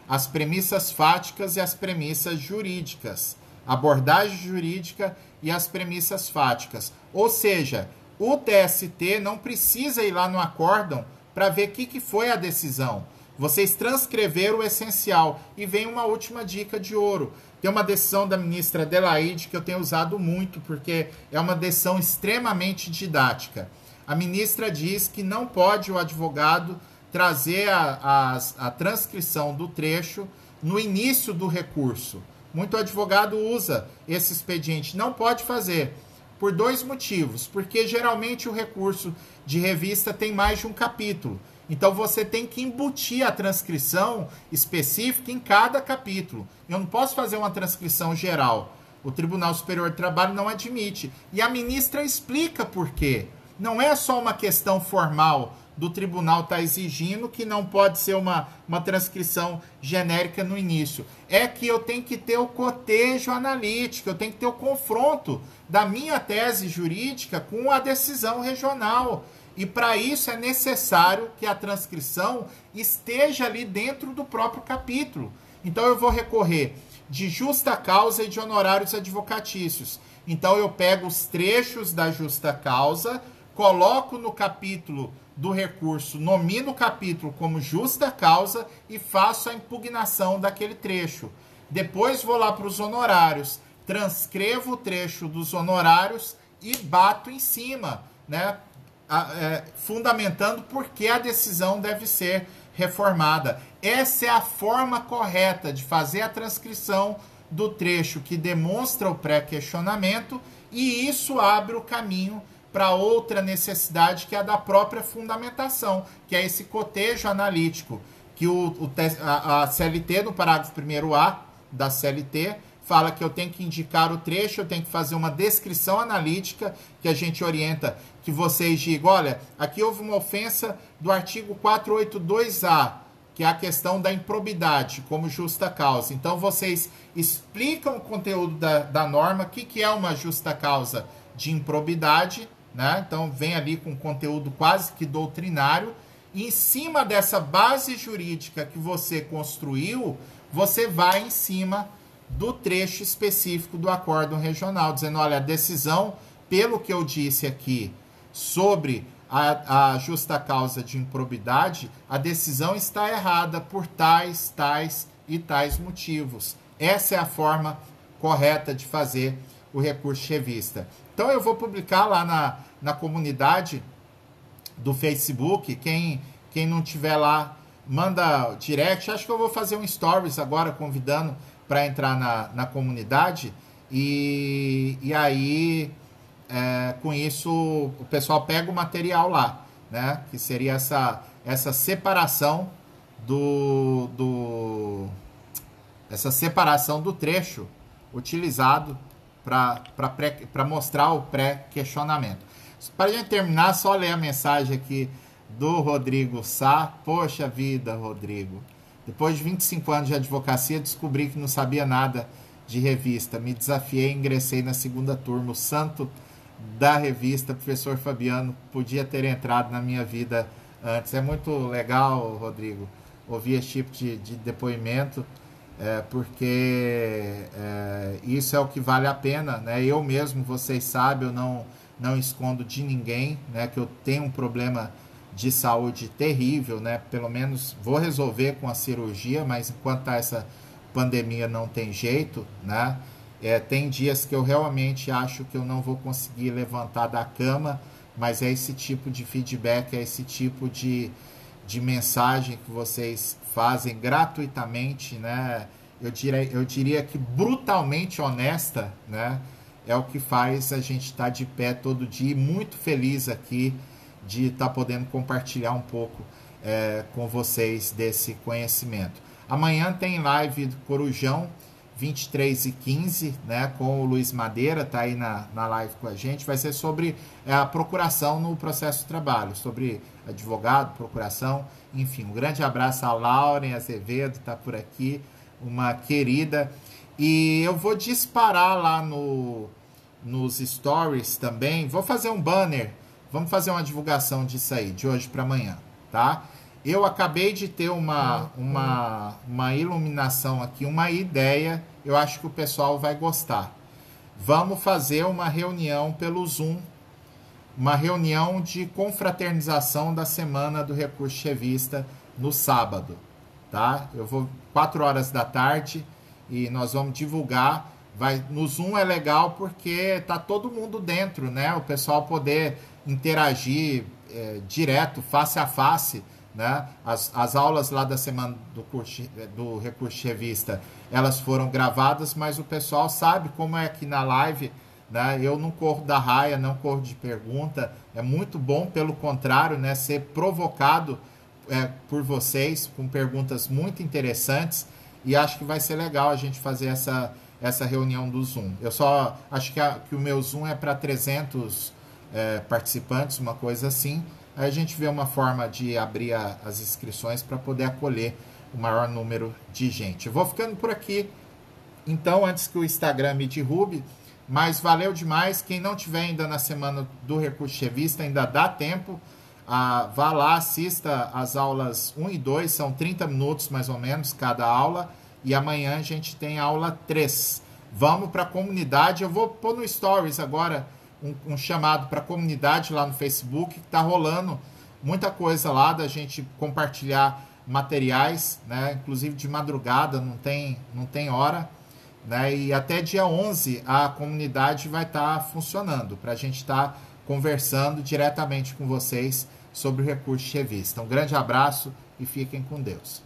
as premissas fáticas e as premissas jurídicas, abordagem jurídica e as premissas fáticas. Ou seja, o TST não precisa ir lá no acórdão para ver o que foi a decisão. Vocês transcreveram o essencial. E vem uma última dica de ouro. Tem uma decisão da ministra Adelaide que eu tenho usado muito, porque é uma decisão extremamente didática. A ministra diz que não pode o advogado trazer a transcrição do trecho no início do recurso. Muito advogado usa esse expediente. Não pode fazer, por 2 motivos. Porque geralmente o recurso de revista tem mais de um capítulo. Então você tem que embutir a transcrição específica em cada capítulo. Eu não posso fazer uma transcrição geral. O Tribunal Superior do Trabalho não admite. E a ministra explica por quê. Não é só uma questão formal do tribunal estar exigindo que não pode ser uma transcrição genérica no início. É que eu tenho que ter o cotejo analítico, eu tenho que ter o confronto da minha tese jurídica com a decisão regional. E para isso é necessário que a transcrição esteja ali dentro do próprio capítulo. Então eu vou recorrer de justa causa e de honorários advocatícios. Então eu pego os trechos da justa causa, coloco no capítulo do recurso, nomino o capítulo como justa causa e faço a impugnação daquele trecho. Depois vou lá para os honorários, transcrevo o trecho dos honorários e bato em cima, né? Fundamentando por que a decisão deve ser reformada. Essa é a forma correta de fazer a transcrição do trecho que demonstra o pré-questionamento, e isso abre o caminho para outra necessidade, que é a da própria fundamentação, que é esse cotejo analítico, que a CLT, no parágrafo 1º-A da CLT, fala que eu tenho que indicar o trecho, eu tenho que fazer uma descrição analítica, que a gente orienta que vocês digam, olha, aqui houve uma ofensa do artigo 482A, que é a questão da improbidade como justa causa. Então, vocês explicam o conteúdo da norma, o que é uma justa causa de improbidade, né? Então, vem ali com conteúdo quase que doutrinário, e em cima dessa base jurídica que você construiu, você vai em cima do trecho específico do acórdão regional, dizendo, olha, a decisão, pelo que eu disse aqui, sobre a justa causa de improbidade, a decisão está errada por tais, tais e tais motivos. Essa é a forma correta de fazer o recurso de revista. Então, eu vou publicar lá na comunidade do Facebook. Quem não tiver lá, manda direct. Acho que eu vou fazer um stories agora, convidando para entrar na comunidade, e aí com isso o pessoal pega o material lá, né? Que seria essa separação essa separação do trecho utilizado para mostrar o pré-questionamento. Para a gente terminar, só ler a mensagem aqui do Rodrigo Sá. Poxa vida, Rodrigo. Depois de 25 anos de advocacia, descobri que não sabia nada de revista. Me desafiei e ingressei na segunda turma. O santo da revista, professor Fabiano, podia ter entrado na minha vida antes. É muito legal, Rodrigo, ouvir esse tipo de depoimento, porque isso é o que vale a pena, né? Eu mesmo, vocês sabem, eu não escondo de ninguém, né, que eu tenho um problema de saúde terrível, né? Pelo menos vou resolver com a cirurgia, mas enquanto tá essa pandemia não tem jeito, né? Tem dias que eu realmente acho que eu não vou conseguir levantar da cama, mas é esse tipo de feedback, é esse tipo de mensagem que vocês fazem gratuitamente, né? Eu diria que brutalmente honesta, né? É o que faz a gente estar de pé todo dia e muito feliz aqui de estar podendo compartilhar um pouco com vocês desse conhecimento. Amanhã tem live do Corujão, 23h15, né, com o Luiz Madeira, tá aí na live com a gente. Vai ser sobre a procuração no processo de trabalho, sobre advogado, procuração, enfim. Um grande abraço a Lauren Azevedo, tá por aqui, uma querida. E eu vou disparar lá nos stories também, vou fazer um banner, vamos fazer uma divulgação disso aí, de hoje para amanhã, tá? Eu acabei de ter uma iluminação aqui, uma ideia, eu acho que o pessoal vai gostar. Vamos fazer uma reunião pelo Zoom, uma reunião de confraternização da Semana do Recurso Chevista no sábado, tá? Eu vou 4 horas da tarde e nós vamos divulgar. No Zoom é legal porque tá todo mundo dentro, né? O pessoal poder interagir direto, face a face, né? As aulas lá da semana do Recurso Chevista, elas foram gravadas, mas o pessoal sabe como é aqui na live, né? Eu não corro da raia, não corro de pergunta. É muito bom, pelo contrário, né? Ser provocado por vocês com perguntas muito interessantes, e acho que vai ser legal a gente fazer essa reunião do Zoom. Eu só acho que o meu Zoom é para 300 participantes, uma coisa assim. Aí a gente vê uma forma de abrir as inscrições para poder acolher o maior número de gente. Eu vou ficando por aqui, então, antes que o Instagram me derrube, mas valeu demais. Quem não tiver ainda na Semana do Recurso Chevista, ainda dá tempo. Vá lá, assista as aulas 1 e 2, são 30 minutos mais ou menos cada aula, e amanhã a gente tem a aula 3. Vamos para a comunidade. Eu vou pôr no Stories agora um chamado para a comunidade lá no Facebook, que está rolando muita coisa lá da gente compartilhar materiais, né? Inclusive de madrugada, não tem hora, né? E até dia 11 a comunidade vai estar funcionando para a gente estar conversando diretamente com vocês sobre o Recurso Chevista. Um grande abraço e fiquem com Deus.